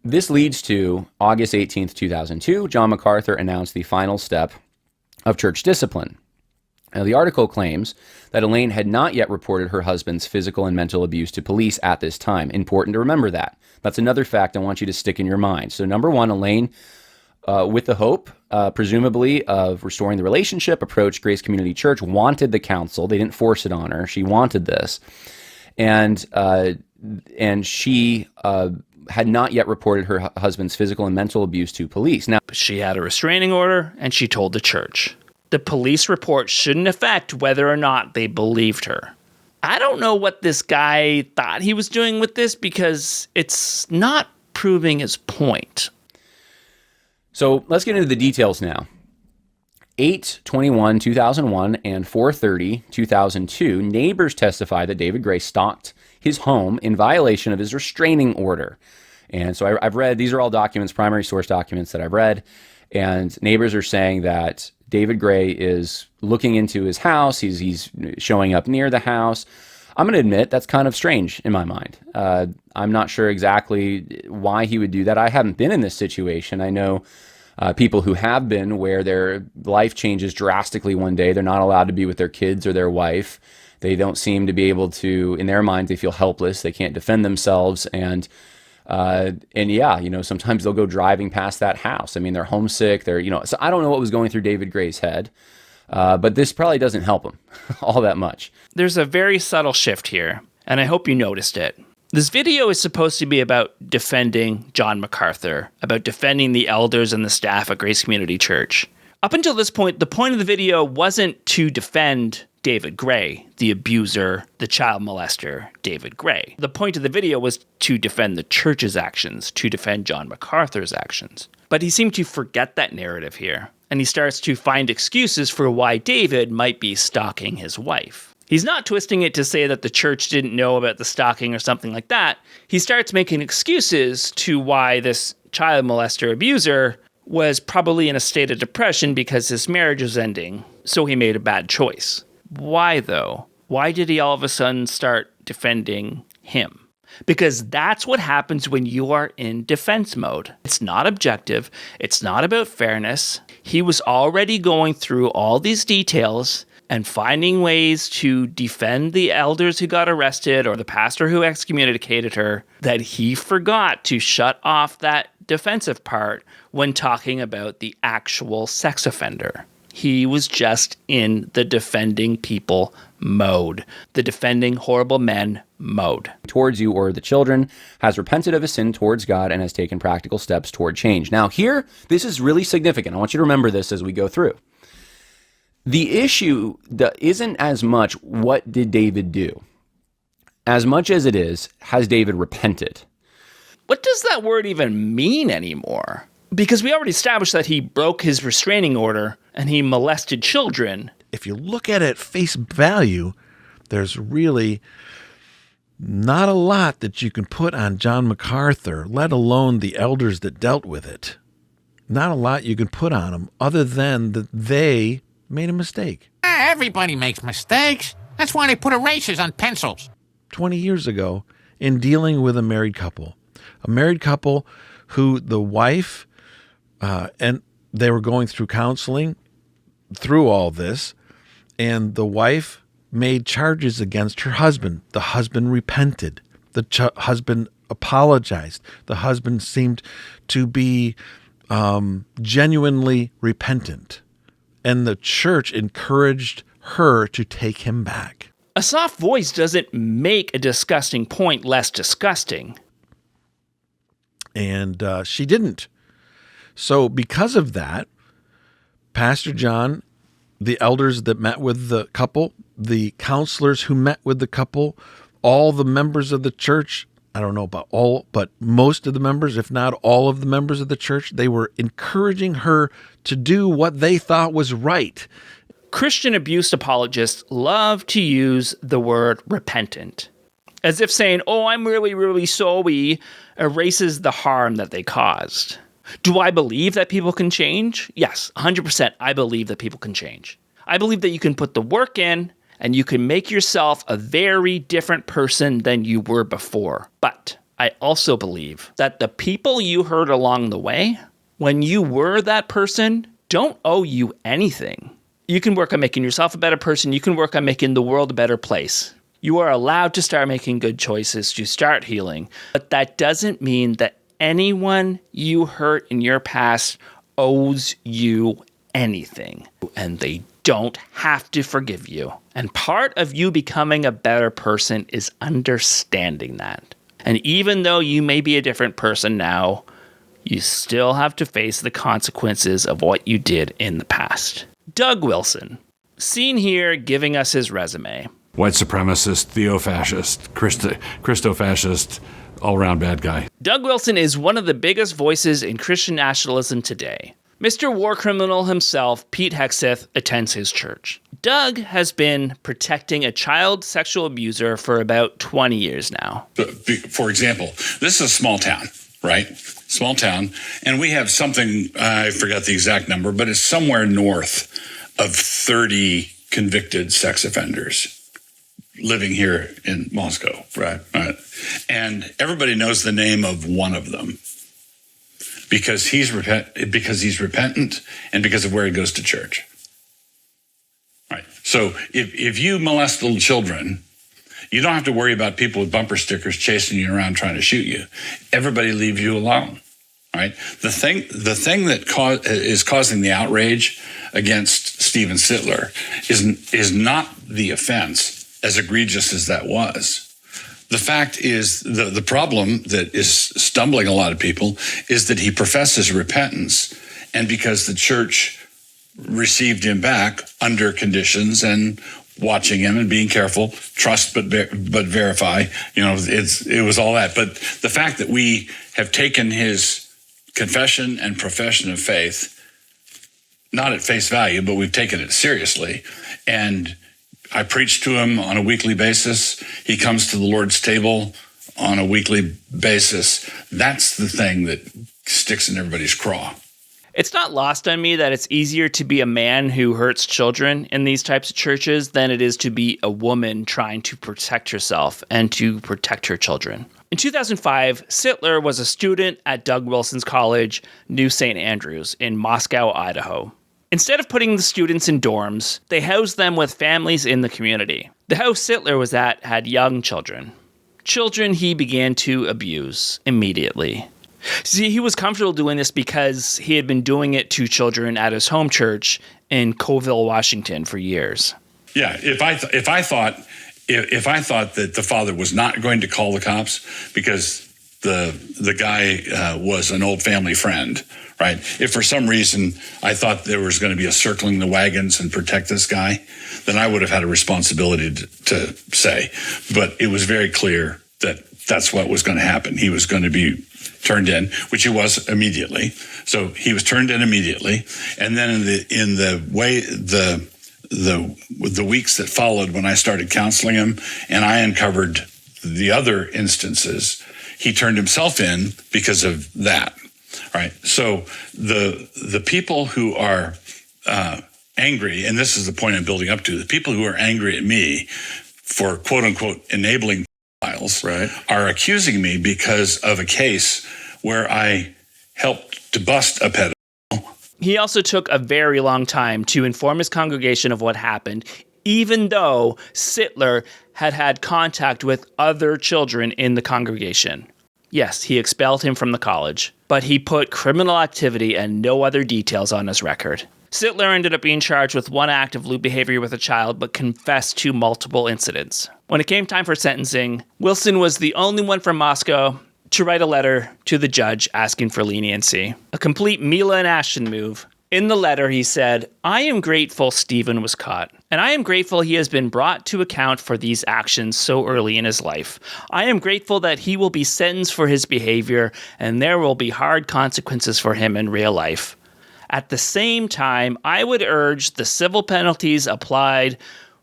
This leads to August 18th, 2002. John Macarthur announced the final step of church discipline. Now, the article claims that Elaine had not yet reported her husband's physical and mental abuse to police at this time. Important to remember that. That's another fact I want you to stick in your mind. So number one, Elaine, with the hope, presumably, of restoring the relationship, approached Grace Community Church, wanted the counsel. They didn't force it on her. She wanted this. And she had not yet reported her husband's physical and mental abuse to police. Now, she had a restraining order, and she told the church. The police report shouldn't affect whether or not they believed her. I don't know what this guy thought he was doing with this because it's not proving his point. So let's get into the details now. 8/21/2001 and 4/30/2002, neighbors testified that David Gray stalked his home in violation of his restraining order. And so I've read, these are all documents, primary source documents that I've read, and neighbors are saying that David Gray is looking into his house. He's showing up near the house. I'm going to admit that's kind of strange in my mind. I'm not sure exactly why he would do that. I haven't been in this situation. I know people who have been, where their life changes drastically one day. They're not allowed to be with their kids or their wife. They don't seem to be able to, in their minds, they feel helpless. They can't defend themselves. And yeah, sometimes they'll go driving past that house. I mean, they're homesick. So I don't know what was going through David Gray's head, but this probably doesn't help him all that much. There's a very subtle shift here, and I hope you noticed it. This video is supposed to be about defending John Macarthur, about defending the elders and the staff at Grace Community Church. Up until this point, the point of the video wasn't to defend David Gray, the abuser, the child molester, David Gray. The point of the video was to defend the church's actions, to defend John Macarthur's actions. But he seemed to forget that narrative here, and he starts to find excuses for why David might be stalking his wife. He's not twisting it to say that the church didn't know about the stalking or something like that. He starts making excuses to why this child molester abuser was probably in a state of depression because his marriage was ending, so he made a bad choice. Why, though? Why did he all of a sudden start defending him? Because that's what happens when you are in defense mode. It's not objective. It's not about fairness. He was already going through all these details and finding ways to defend the elders who got arrested or the pastor who excommunicated her, that he forgot to shut off that defensive part when talking about the actual sex offender. He was just in the defending people mode, the defending horrible men mode. Towards you or the children, has repented of his sin towards God and has taken practical steps toward change. Now here, this is really significant. I want you to remember this as we go through. The issue isn't as much what did David do, as much as it is, has David repented? What does that word even mean anymore? Because we already established that he broke his restraining order and he molested children. If you look at it at face value, there's really not a lot that you can put on John Macarthur, let alone the elders that dealt with it. Not a lot you can put on them other than that they made a mistake. Everybody makes mistakes. That's why they put erasers on pencils. 20 years ago, in dealing with a married couple who the wife, and they were going through counseling through all this, and the wife made charges against her husband. The husband repented. The husband apologized. The husband seemed to be genuinely repentant. And the church encouraged her to take him back. A soft voice doesn't make a disgusting point less disgusting. And she didn't. So because of that, Pastor John, the elders that met with the couple, the counselors who met with the couple, all the members of the church, I don't know about all, but most of the members, if not all of the members of the church, they were encouraging her to do what they thought was right. Christian abuse apologists love to use the word repentant, as if saying, oh, I'm really, really sorry, erases the harm that they caused. Do I believe that people can change? Yes, 100% I believe that people can change. I believe that you can put the work in and you can make yourself a very different person than you were before. But I also believe that the people you hurt along the way, when you were that person, don't owe you anything. You can work on making yourself a better person. You can work on making the world a better place. You are allowed to start making good choices, to start healing. But that doesn't mean that anyone you hurt in your past owes you anything. And they don't have to forgive you. And part of you becoming a better person is understanding that. And even though you may be a different person now, you still have to face the consequences of what you did in the past. Doug Wilson, seen here giving us his resume. White supremacist, theo-fascist, Christo-fascist, all-around bad guy. Doug Wilson is one of the biggest voices in Christian nationalism today. Mr. War Criminal himself, Pete Hegseth, attends his church. Doug has been protecting a child sexual abuser for about 20 years now. For example, this is a small town, right? Small town. And we have something, I forgot the exact number, but it's somewhere north of 30 convicted sex offenders living here in Moscow. Right. And everybody knows the name of one of them. Because he's repentant and because of where he goes to church. Right. So if you molest little children, you don't have to worry about people with bumper stickers chasing you around trying to shoot you. Everybody leave you alone. Right. The thing that is causing the outrage against Stephen Sittler is not the offense, as egregious as that was. The fact is, the problem that is stumbling a lot of people is that he professes repentance, and because the church received him back under conditions and watching him and being careful, trust but verify, it was all that. But the fact that we have taken his confession and profession of faith, not at face value, but we've taken it seriously, and I preach to him on a weekly basis. He comes to the Lord's table on a weekly basis. That's the thing that sticks in everybody's craw. It's not lost on me that it's easier to be a man who hurts children in these types of churches than it is to be a woman trying to protect herself and to protect her children. In 2005, Sittler was a student at Doug Wilson's college, New St. Andrews, in Moscow, Idaho. Instead of putting the students in dorms, they housed them with families in the community. The house Sittler was at had young children. Children he began to abuse immediately. See, he was comfortable doing this because he had been doing it to children at his home church in Colville, Washington for years. Yeah, if I thought that the father was not going to call the cops because the guy was an old family friend, right? If for some reason I thought there was going to be a circling the wagons and protect this guy, then I would have had a responsibility to say. But it was very clear that that's what was going to happen. He was going to be turned in, which he was immediately. So he was turned in immediately, and then in the weeks that followed, when I started counseling him and I uncovered the other instances, he turned himself in because of that. Right. So the people who are angry, and this is the point I'm building up to, the people who are angry at me for quote unquote enabling pedophiles, right, are accusing me because of a case where I helped to bust a pedophile. He also took a very long time to inform his congregation of what happened, even though Sittler had contact with other children in the congregation. Yes, he expelled him from the college, but he put criminal activity and no other details on his record. Sittler ended up being charged with one act of lewd behavior with a child, but confessed to multiple incidents. When it came time for sentencing, Wilson was the only one from Moscow to write a letter to the judge asking for leniency. A complete Mila and Ashton move. In the letter, he said, "I am grateful Stephen was caught, and I am grateful he has been brought to account for these actions so early in his life. I am grateful that he will be sentenced for his behavior, and there will be hard consequences for him in real life. At the same time, I would urge the civil penalties applied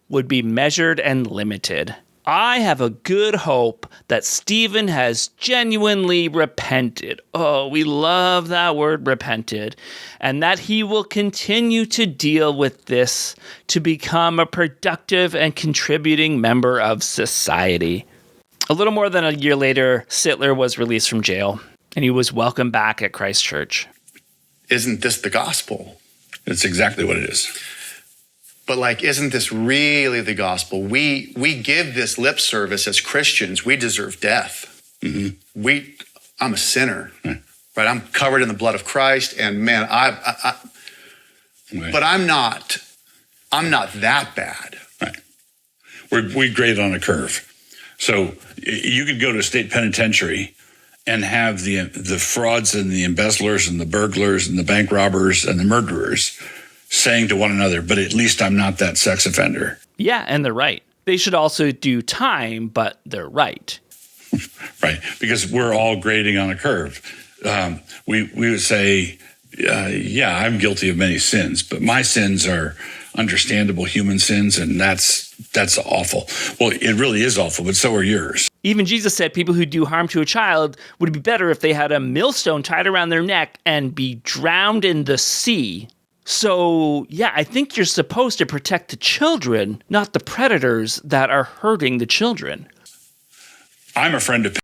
would be measured and limited. I have a good hope that Stephen has genuinely repented." Oh, we love that word, repented. "And that he will continue to deal with this to become a productive and contributing member of society." A little more than a year later, Sittler was released from jail, and he was welcomed back at Christ Church. Isn't this the gospel? It's exactly what it is. But isn't this really the gospel? We give this lip service as Christians. We deserve death. Mm-hmm. I'm a sinner, right? I'm covered in the blood of Christ, and man, right. But I'm not that bad. Right. We grade on a curve. So you could go to a state penitentiary and have the frauds and the embezzlers and the burglars and the bank robbers and the murderers saying to one another, but at least I'm not that sex offender. Yeah, and they're right. They should also do time, but they're right. Right, because we're all grading on a curve. We would say, yeah, I'm guilty of many sins, but my sins are understandable human sins, and that's awful. Well, it really is awful, but so are yours. Even Jesus said people who do harm to a child would be better if they had a millstone tied around their neck and be drowned in the sea. So, yeah, I think you're supposed to protect the children, not the predators that are hurting the children. I'm a friend of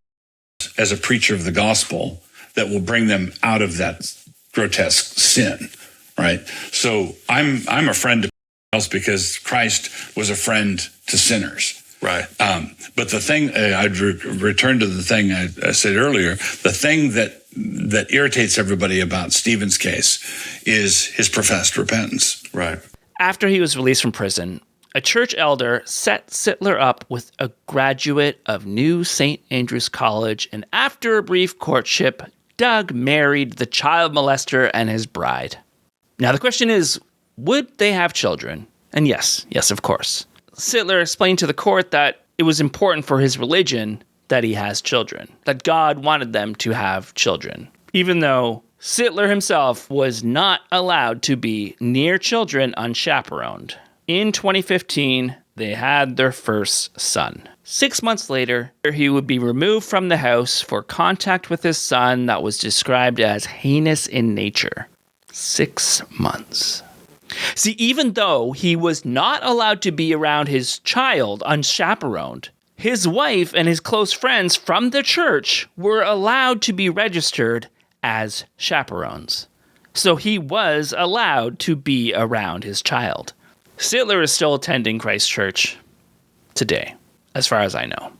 as a preacher of the gospel that will bring them out of that grotesque sin, right? So I'm a friend to else because Christ was a friend to sinners. Right. But the thing, I'd return to the thing I said earlier, the thing that irritates everybody about Stephen's case is his professed repentance. Right. After he was released from prison, a church elder set Sittler up with a graduate of New St. Andrew's College, and after a brief courtship, Doug married the child molester and his bride. Now the question is, would they have children? And yes, of course. Sittler explained to the court that it was important for his religion that he has children, that God wanted them to have children, even though Sittler himself was not allowed to be near children unchaperoned. In 2015, they had their first son. 6 months later, he would be removed from the house for contact with his son that was described as heinous in nature. 6 months. See, even though he was not allowed to be around his child unchaperoned, his wife and his close friends from the church were allowed to be registered as chaperones. So he was allowed to be around his child. Sittler is still attending Christ Church today, as far as I know.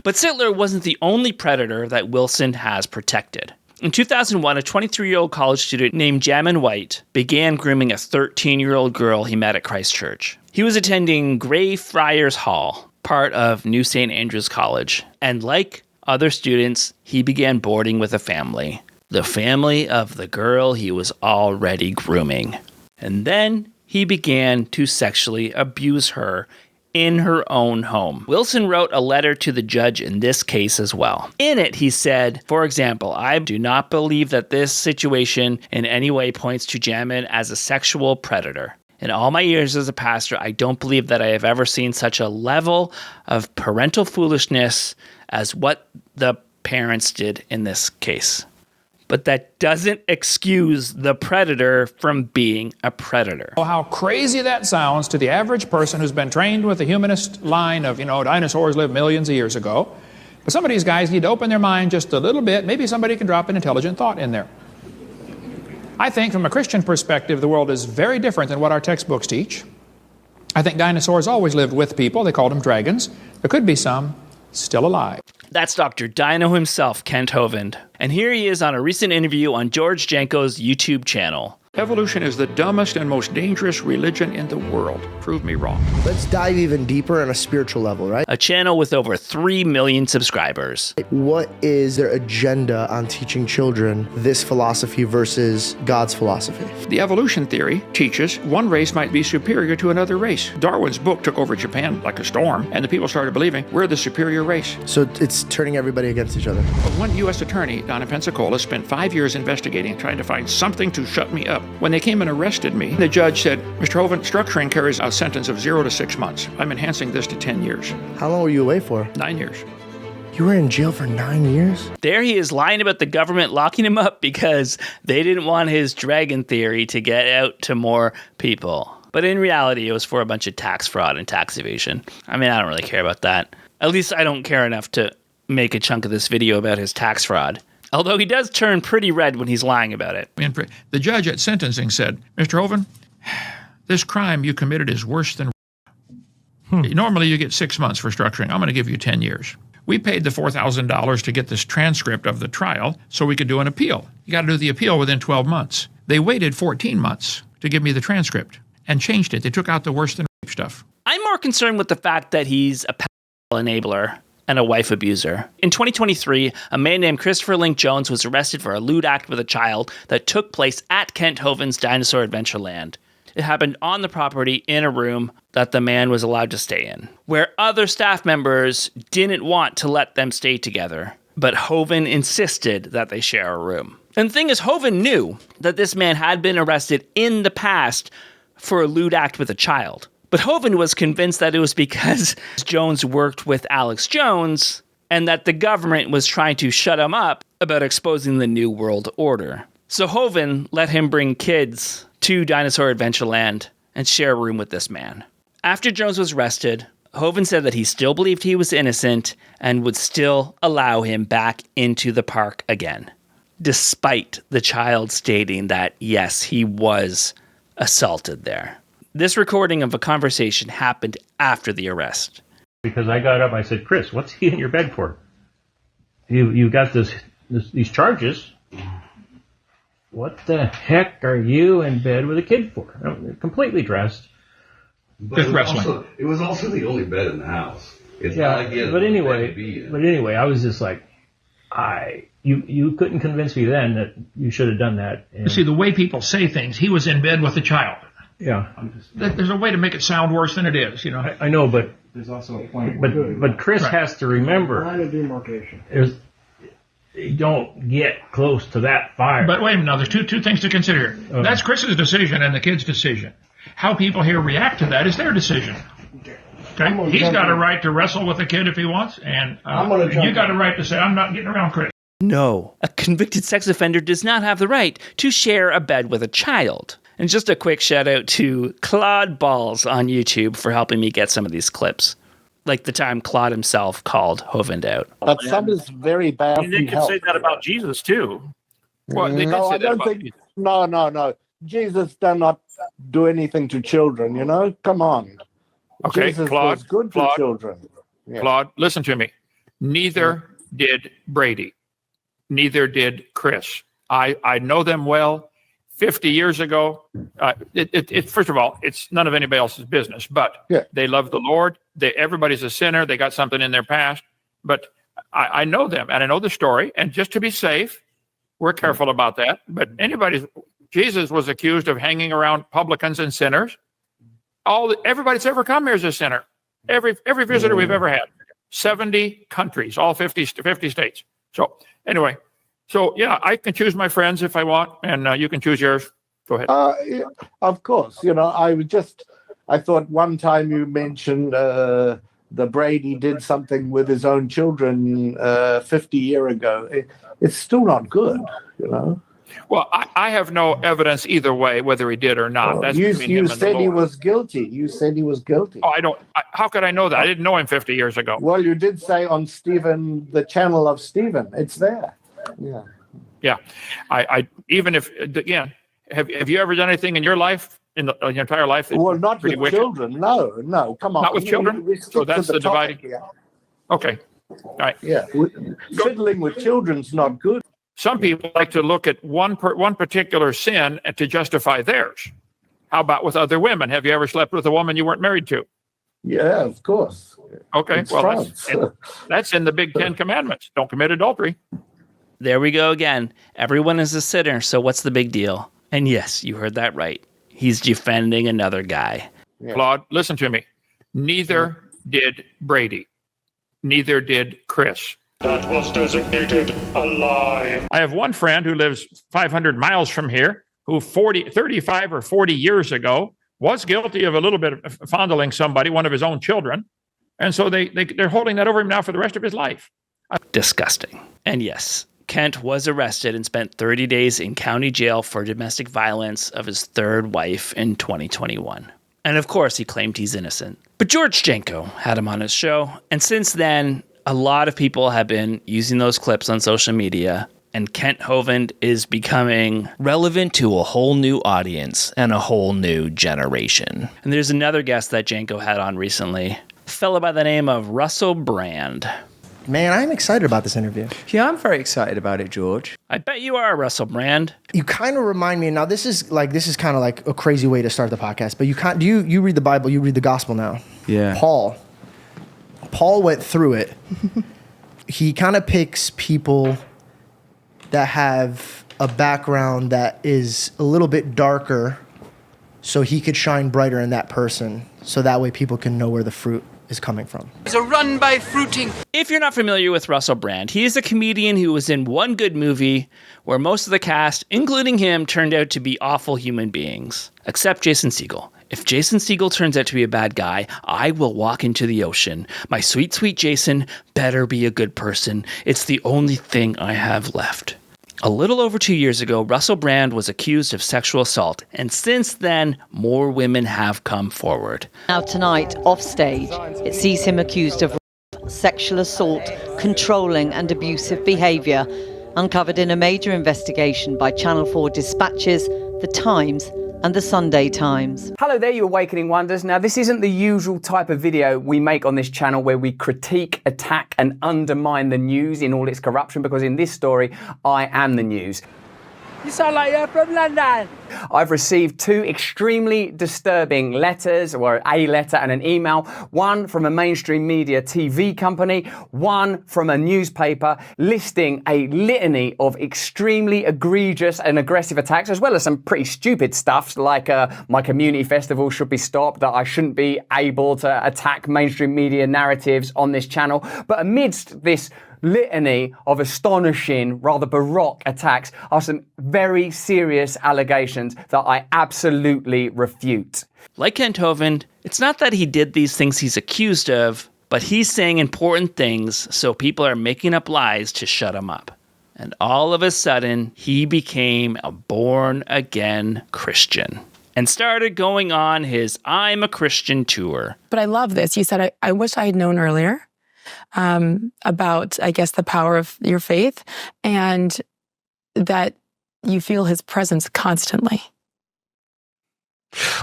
But Sittler wasn't the only predator that Wilson has protected. In 2001, a 23-year-old college student named Jamin White began grooming a 13-year-old girl he met at Christ Church. He was attending Greyfriars Hall, part of New St. Andrew's College, and like other students, he began boarding with a family. The family of the girl he was already grooming. And then he began to sexually abuse her in her own home. Wilson wrote a letter to the judge in this case as well. In it, he said, for example, I do not believe that this situation in any way points to Jamin as a sexual predator. In all my years as a pastor, I don't believe that I have ever seen such a level of parental foolishness as what the parents did in this case. But that doesn't excuse the predator from being a predator. Oh, how crazy that sounds to the average person who's been trained with the humanist line of, dinosaurs lived millions of years ago. But some of these guys need to open their mind just a little bit. Maybe somebody can drop an intelligent thought in there. I think from a Christian perspective, the world is very different than what our textbooks teach. I think dinosaurs always lived with people. They called them dragons. There could be some still alive. That's Dr. Dino himself, Kent Hovind. And here he is on a recent interview on George Janko's YouTube channel. Evolution is the dumbest and most dangerous religion in the world. Prove me wrong. Let's dive even deeper on a spiritual level, right? A channel with over 3 million subscribers. What is their agenda on teaching children this philosophy versus God's philosophy? The evolution theory teaches one race might be superior to another race. Darwin's book took over Japan like a storm, and the people started believing we're the superior race. So it's turning everybody against each other. One U.S. attorney down in Pensacola spent 5 years investigating, trying to find something to shut me up. When they came and arrested me, the judge said, Mr. Hovind, structuring carries a sentence of 0 to 6 months. I'm enhancing this to 10 years. How long were you away for? 9 years. You were in jail for 9 years? There he is lying about the government locking him up because they didn't want his dragon theory to get out to more people. But in reality, it was for a bunch of tax fraud and tax evasion. I mean, I don't really care about that. At least I don't care enough to make a chunk of this video about his tax fraud. Although he does turn pretty red when he's lying about it. The judge at sentencing said, Mr. Hovind, this crime you committed is worse than... Normally you get 6 months for structuring. I'm going to give you 10 years. We paid the $4,000 to get this transcript of the trial so we could do an appeal. You got to do the appeal within 12 months. They waited 14 months to give me the transcript and changed it. They took out the worse than rape stuff. I'm more concerned with the fact that he's a pedophile enabler and a wife abuser. In 2023, a man named Christopher Link Jones was arrested for a lewd act with a child that took place at Kent Hovind's Dinosaur Adventureland. It happened on the property in a room that the man was allowed to stay in, where other staff members didn't want to let them stay together, but Hovind insisted that they share a room. And the thing is, Hovind knew that this man had been arrested in the past for a lewd act with a child. But Hovind was convinced that it was because Jones worked with Alex Jones and that the government was trying to shut him up about exposing the New World Order. So Hovind let him bring kids to Dinosaur Adventureland and share a room with this man. After Jones was arrested, Hovind said that he still believed he was innocent and would still allow him back into the park again, despite the child stating that, yes, he was assaulted there. This recording of a conversation happened after the arrest. Because I got up, I said, Chris, what's he in your bed for? You got these charges. What the heck are you in bed with a kid for? Completely dressed. Just wrestling. It was also the only bed in the house. It's not like he had but a bed to be in. anyway, I was just like, you couldn't convince me then that you should have done that. You see, the way people say things, he was in bed with a child. Yeah. There's a way to make it sound worse than it is, you know. I know, but there's also a point. But Chris has to remember. Line of demarcation. You don't get close to that fire. But wait a minute, there's two things to consider here. That's Chris's decision and the kid's decision. How people here react to that is their decision. Okay? He's got a right to wrestle with the kid if he wants, and you got a right to say, I'm not getting around Chris. No, a convicted sex offender does not have the right to share a bed with a child. And just a quick shout out to Claude Balls on YouTube for helping me get some of these clips. Like the time Claude himself called Hovind out. But some is very bad. They could say that about Jesus too. Well, no, I don't think. No. Jesus did not do anything to children. You know, come on. Okay, Jesus Claude. was good Claude, to children. Yeah. Claude, listen to me. Neither did Brady. Neither did Chris. I know them well. 50 years ago, first of all, it's none of anybody else's business, but they love the Lord. Everybody's a sinner. They got something in their past, but I know them and I know the story. And just to be safe, we're careful about that. But Jesus was accused of hanging around publicans and sinners. Everybody that's ever come here is a sinner. Every visitor we've ever had, 70 countries, all 50 states. So anyway. So, yeah, I can choose my friends if I want, and you can choose yours. Go ahead. Of course. You know, I thought one time you mentioned the Brady did something with his own children 50 years ago. It's still not good, you know. Well, I have no evidence either way, whether he did or not. That's you between him and said the he Lord. was guilty. You said he was guilty. Oh, how could I know that? I didn't know him 50 years ago. Well, you did say on Stephen, the channel of Stephen. It's there. Yeah. Yeah. I even if, again, have you ever done anything in your life, in your entire life? Well, not with wicked? children. No, come on. Not with children? We stick So to that's the topic dividing. here. Okay. All right. Yeah. Fiddling with children's not good. Some people like to look at one particular sin and to justify theirs. How about with other women? Have you ever slept with a woman you weren't married to? Yeah, of course. Okay. It's Well, France. that's in the big 10 commandments. Don't commit adultery. There we go again. Everyone is a sinner, so what's the big deal? And yes, you heard that right. He's defending another guy. Claude, listen to me. Neither did Brady. Neither did Chris. That was designated a lie. I have one friend who lives 500 miles from here who 35 or 40 years ago was guilty of a little bit of fondling somebody, one of his own children. And so they're holding that over him now for the rest of his life. Disgusting. And yes, Kent was arrested and spent 30 days in county jail for domestic violence of his third wife in 2021. And of course, he claimed he's innocent. But George Janko had him on his show. And since then, a lot of people have been using those clips on social media. And Kent Hovind is becoming relevant to a whole new audience and a whole new generation. And there's another guest that Janko had on recently, a fellow by the name of Russell Brand. Man, I'm excited about this interview. Yeah, I'm very excited about it, George. I bet you are, Russell Brand. You kind of remind me, now this is kind of like a crazy way to start the podcast, but you read the Bible, you read the gospel now. Yeah. Paul went through it. He kind of picks people that have a background that is a little bit darker so he could shine brighter in that person, so that way people can know where the fruit is coming from. It's a run by fruiting. If you're not familiar with Russell Brand, he is a comedian who was in one good movie where most of the cast, including him, turned out to be awful human beings, except Jason Segel. If Jason Segel turns out to be a bad guy, I will walk into the ocean. My sweet, sweet Jason better be a good person. It's the only thing I have left. A little over 2 years ago, Russell Brand was accused of sexual assault, and since then, more women have come forward. Now tonight, off stage, it sees him accused of rape, sexual assault, controlling and abusive behaviour, uncovered in a major investigation by Channel 4 Dispatches, The Times and The Sunday Times. Hello there, you Awakening Wonders. Now, this isn't the usual type of video we make on this channel where we critique, attack and undermine the news in all its corruption, because in this story, I am the news. You sound like you're from London. I've received two extremely disturbing letters, or a letter and an email, one from a mainstream media TV company, one from a newspaper, listing a litany of extremely egregious and aggressive attacks, as well as some pretty stupid stuff like my community festival should be stopped, that I shouldn't be able to attack mainstream media narratives on this channel. But amidst this litany of astonishing, rather baroque attacks are some very serious allegations that I absolutely refute. Like Kent Hovind, it's not that he did these things he's accused of, but he's saying important things, so people are making up lies to shut him up. And all of a sudden, he became a born-again Christian and started going on his I'm a Christian tour. But I love this. You said, I wish I had known earlier about, I guess, the power of your faith, and that you feel his presence constantly.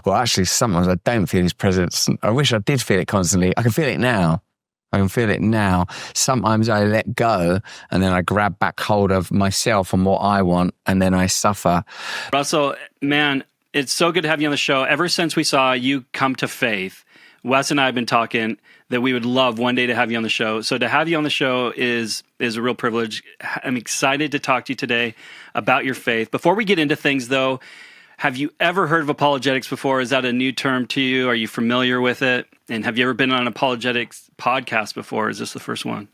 Well, actually, sometimes I don't feel his presence. I wish I did feel it constantly. I can feel it now. Sometimes I let go and then I grab back hold of myself and what I want, and then I suffer. Russell, man, it's so good to have you on the show. Ever since we saw you come to faith, Wes and I have been talking that we would love one day to have you on the show. So to have you on the show is a real privilege. I'm excited to talk to you today about your faith. Before we get into things, though, have you ever heard of apologetics before? Is that a new term to you? Are you familiar with it? And have you ever been on an apologetics podcast before? Is this the first one?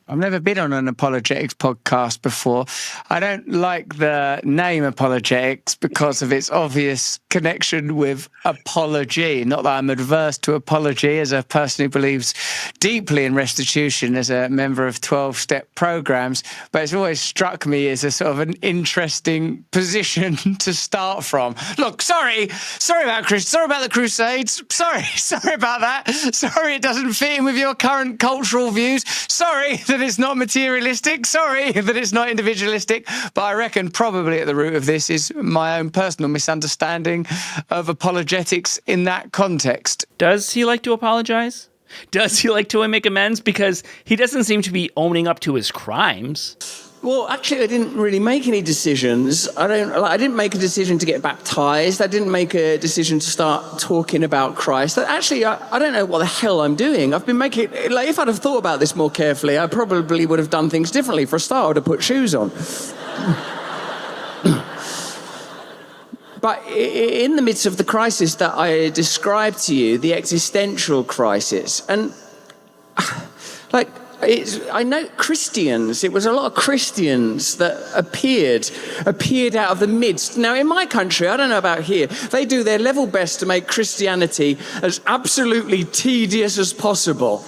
I've never been on an apologetics podcast before. I don't like the name apologetics because of its obvious connection with apology. Not that I'm adverse to apology as a person who believes deeply in restitution as a member of 12-step programs, but it's always struck me as a sort of an interesting position to start from. Look, sorry about the Crusades. Sorry about that. Sorry it doesn't fit in with your current cultural views. Sorry that it's not materialistic. Sorry that it's not individualistic. But I reckon probably at the root of this is my own personal misunderstanding of apologetics in that context. Does he like to apologize? Does he like to make amends? Because he doesn't seem to be owning up to his crimes. Well, actually, I didn't really make any decisions. I didn't make a decision to get baptized. I didn't make a decision to start talking about Christ. Actually, I don't know what the hell I'm doing. I've been making, if I'd have thought about this more carefully, I probably would have done things differently. For a start, I would have put shoes on. But in the midst of the crisis that I described to you, the existential crisis, and I know Christians, it was a lot of Christians that appeared out of the midst. Now, in my country, I don't know about here, they do their level best to make Christianity as absolutely tedious as possible.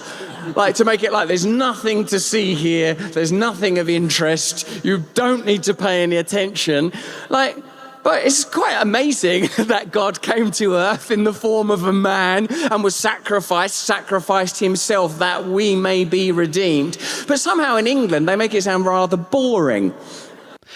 To make it like there's nothing to see here, there's nothing of interest, you don't need to pay any attention. But it's quite amazing that God came to earth in the form of a man and was sacrificed himself that we may be redeemed. But somehow in England, they make it sound rather boring.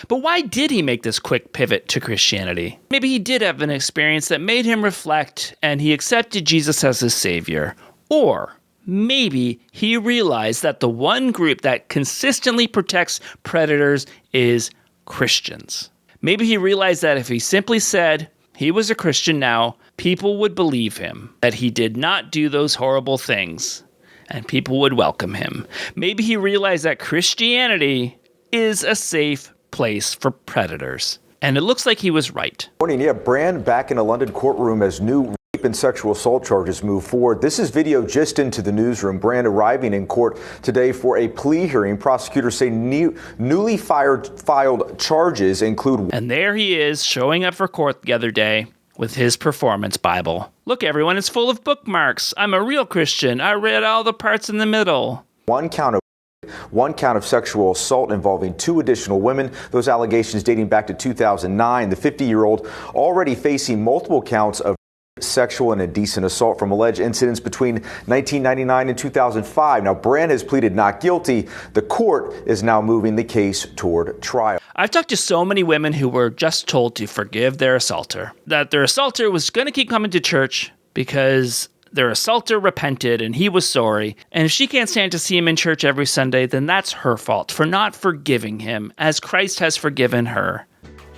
But why did he make this quick pivot to Christianity? Maybe he did have an experience that made him reflect and he accepted Jesus as his savior. Or maybe he realized that the one group that consistently protects predators is Christians. Maybe he realized that if he simply said he was a Christian now, people would believe him, that he did not do those horrible things, and people would welcome him. Maybe he realized that Christianity is a safe place for predators. And it looks like he was right. Morning, yeah, Brand back in a London courtroom as new rape and sexual assault charges move forward. This is video just into the newsroom. Brand arriving in court today for a plea hearing. Prosecutors say newly filed charges include... And there he is, showing up for court the other day with his performance Bible. Look, everyone, it's full of bookmarks. I'm a real Christian. I read all the parts in the middle. One count of sexual assault involving 2 additional women. Those allegations dating back to 2009. The 50-year-old already facing multiple counts of sexual and indecent assault from alleged incidents between 1999 and 2005. Now, Brand has pleaded not guilty. The court is now moving the case toward trial. I've talked to so many women who were just told to forgive their assaulter, that their assaulter was going to keep coming to church because their assaulter repented and he was sorry. And if she can't stand to see him in church every Sunday, then that's her fault for not forgiving him as Christ has forgiven her.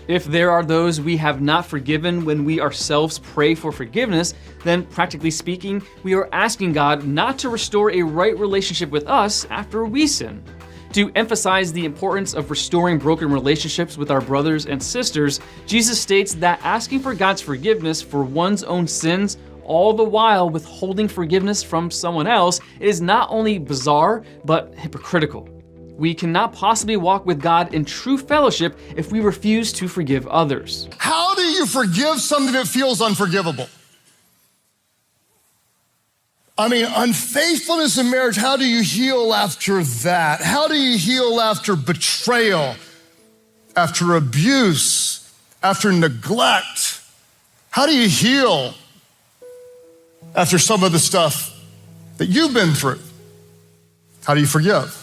If there are those we have not forgiven when we ourselves pray for forgiveness, then practically speaking, we are asking God not to restore a right relationship with us after we sin. To emphasize the importance of restoring broken relationships with our brothers and sisters, Jesus states that asking for God's forgiveness for one's own sins, all the while withholding forgiveness from someone else, is not only bizarre, but hypocritical. We cannot possibly walk with God in true fellowship if we refuse to forgive others. How do you forgive something that feels unforgivable? I mean, unfaithfulness in marriage, how do you heal after that? How do you heal after betrayal, after abuse, after neglect? How do you heal after some of the stuff that you've been through? How do you forgive?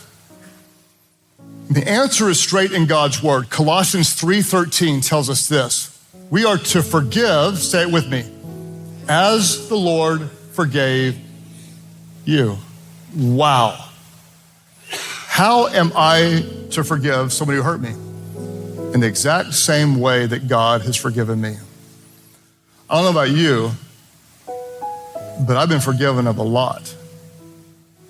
The answer is straight in God's word. Colossians 3:13 tells us this. We are to forgive, say it with me, as the Lord forgave you. Wow. How am I to forgive somebody who hurt me? In the exact same way that God has forgiven me. I don't know about you, but I've been forgiven of a lot.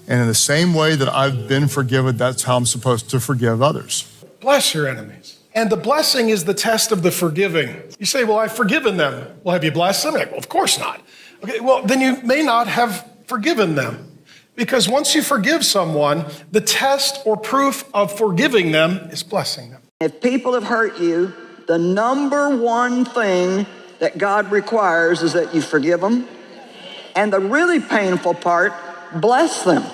And in the same way that I've been forgiven, that's how I'm supposed to forgive others. Bless your enemies. And the blessing is the test of the forgiving. You say, well, I've forgiven them. Well, have you blessed them? Like, well, of course not. Okay, well, then you may not have forgiven them. Because once you forgive someone, the test or proof of forgiving them is blessing them. If people have hurt you, the number one thing that God requires is that you forgive them. And the really painful part, bless them.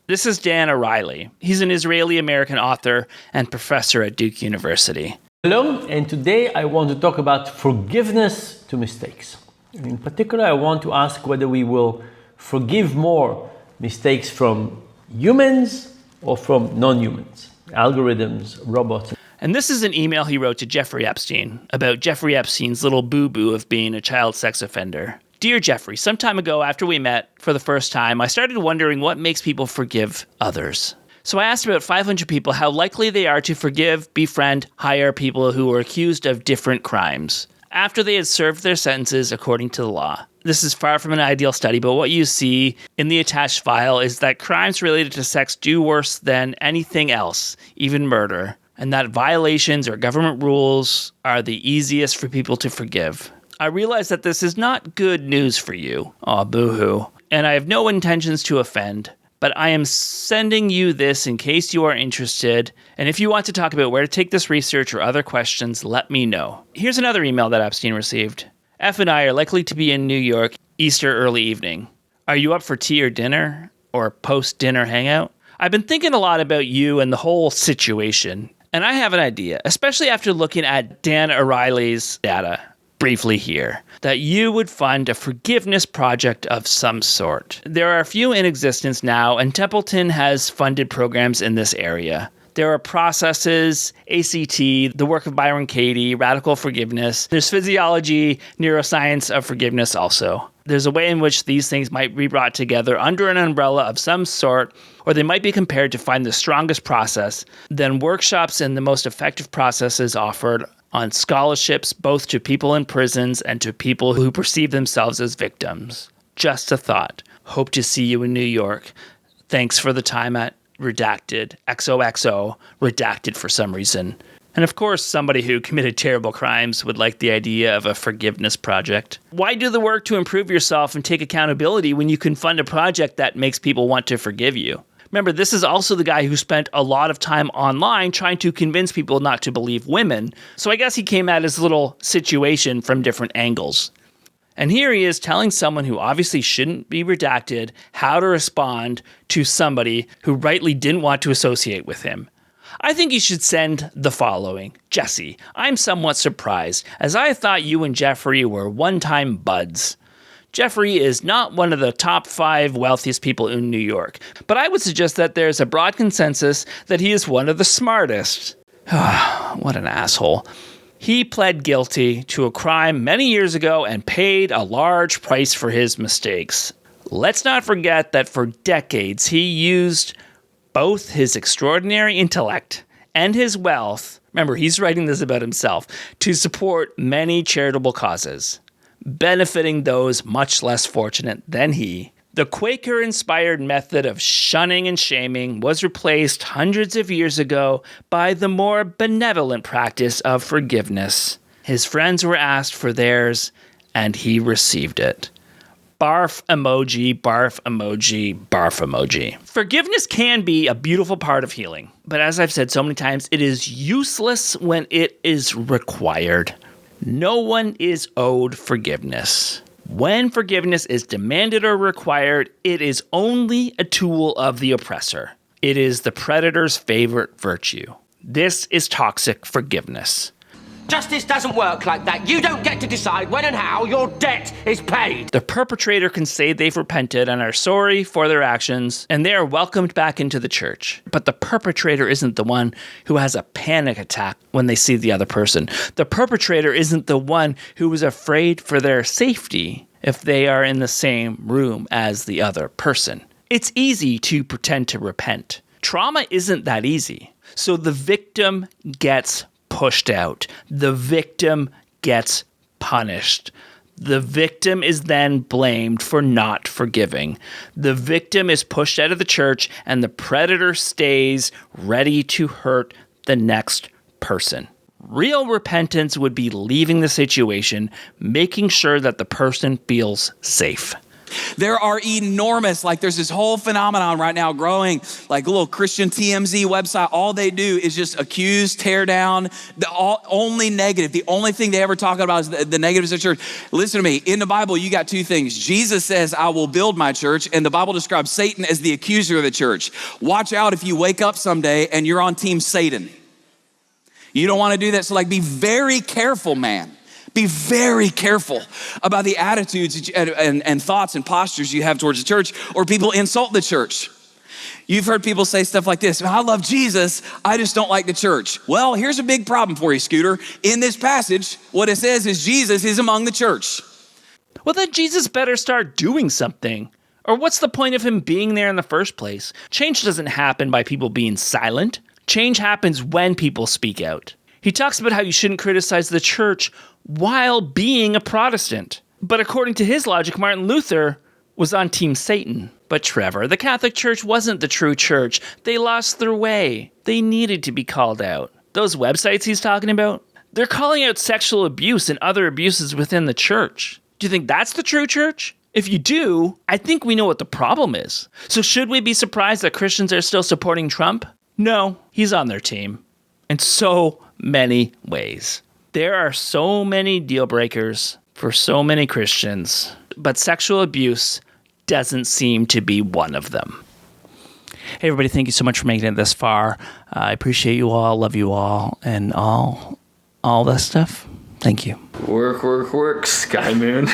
This is Dan O'Reilly. He's an Israeli-American author and professor at Duke University. Hello, and today I want to talk about forgiveness to mistakes. In particular, I want to ask whether we will forgive more mistakes from humans or from non-humans, algorithms, robots. And this is an email he wrote to Jeffrey Epstein about Jeffrey Epstein's little boo-boo of being a child sex offender. Dear Jeffrey, some time ago after we met for the first time, I started wondering what makes people forgive others. So I asked about 500 people how likely they are to forgive, befriend, hire people who were accused of different crimes after they had served their sentences according to the law. This is far from an ideal study, but what you see in the attached file is that crimes related to sex do worse than anything else, even murder, and that violations or government rules are the easiest for people to forgive. I realize that this is not good news for you. Aw, boo-hoo. And I have no intentions to offend, but I am sending you this in case you are interested. And if you want to talk about where to take this research or other questions, let me know. Here's another email that Epstein received. F and I are likely to be in New York Easter early evening. Are you up for tea or dinner or post-dinner hangout? I've been thinking a lot about you and the whole situation. And I have an idea, especially after looking at Dan O'Reilly's data briefly here, that you would fund a forgiveness project of some sort. There are a few in existence now, and Templeton has funded programs in this area. There are processes, ACT, the work of Byron Katie, radical forgiveness. There's physiology, neuroscience of forgiveness also. There's a way in which these things might be brought together under an umbrella of some sort, or they might be compared to find the strongest process, then workshops and the most effective processes offered on scholarships both to people in prisons and to people who perceive themselves as victims. Just a thought. Hope to see you in New York. Thanks for the time at Redacted, XOXO, Redacted for some reason. And of course, somebody who committed terrible crimes would like the idea of a forgiveness project. Why do the work to improve yourself and take accountability when you can fund a project that makes people want to forgive you? Remember, this is also the guy who spent a lot of time online trying to convince people not to believe women. So I guess he came at his little situation from different angles. And here he is telling someone who obviously shouldn't be redacted how to respond to somebody who rightly didn't want to associate with him. I think he should send the following. Jesse, I'm somewhat surprised, as I thought you and Jeffrey were one-time buds. Jeffrey is not one of the top 5 wealthiest people in New York, but I would suggest that there's a broad consensus that he is one of the smartest. What an asshole. He pled guilty to a crime many years ago and paid a large price for his mistakes. Let's not forget that for decades he used both his extraordinary intellect and his wealth, remember he's writing this about himself, to support many charitable causes, benefiting those much less fortunate than he. The Quaker-inspired method of shunning and shaming was replaced hundreds of years ago by the more benevolent practice of forgiveness. His friends were asked for theirs, and he received it. Barf emoji, barf emoji, barf emoji. Forgiveness can be a beautiful part of healing, but as I've said so many times, it is useless when it is required. No one is owed forgiveness. When forgiveness is demanded or required, it is only a tool of the oppressor. It is the predator's favorite virtue. This is toxic forgiveness. Justice doesn't work like that. You don't get to decide when and how your debt is paid. The perpetrator can say they've repented and are sorry for their actions, and they are welcomed back into the church. But the perpetrator isn't the one who has a panic attack when they see the other person. The perpetrator isn't the one who is afraid for their safety if they are in the same room as the other person. It's easy to pretend to repent. Trauma isn't that easy. So the victim gets pushed out. The victim gets punished. The victim is then blamed for not forgiving. The victim is pushed out of the church, and the predator stays ready to hurt the next person. Real repentance would be leaving the situation, making sure that the person feels safe. There are enormous, there's this whole phenomenon right now growing, like a little Christian TMZ website. All they do is just accuse, tear down, only negative. The only thing they ever talk about is the negatives of church. Listen to me. In the Bible, you got 2 things. Jesus says, I will build my church, and the Bible describes Satan as the accuser of the church. Watch out if you wake up someday and you're on team Satan. You don't want to do that. So be very careful, man. Be very careful about the attitudes and thoughts and postures you have towards the church, or people insult the church. You've heard people say stuff like this: I love Jesus, I just don't like the church. Well, here's a big problem for you, Scooter. In this passage, what it says is Jesus is among the church. Well, then Jesus better start doing something. Or what's the point of him being there in the first place? Change doesn't happen by people being silent. Change happens when people speak out. He talks about how you shouldn't criticize the church while being a Protestant. But according to his logic, Martin Luther was on Team Satan. But Trevor, the Catholic Church wasn't the true church. They lost their way. They needed to be called out. Those websites he's talking about, they're calling out sexual abuse and other abuses within the church. Do you think that's the true church? If you do, I think we know what the problem is. So should we be surprised that Christians are still supporting Trump? No, he's on their team. In so many ways. There are so many deal breakers for so many Christians, but sexual abuse doesn't seem to be one of them. Hey everybody, thank you so much for making it this far. I appreciate you all, love you all, and all that stuff. Thank you. Work, Sky Moon.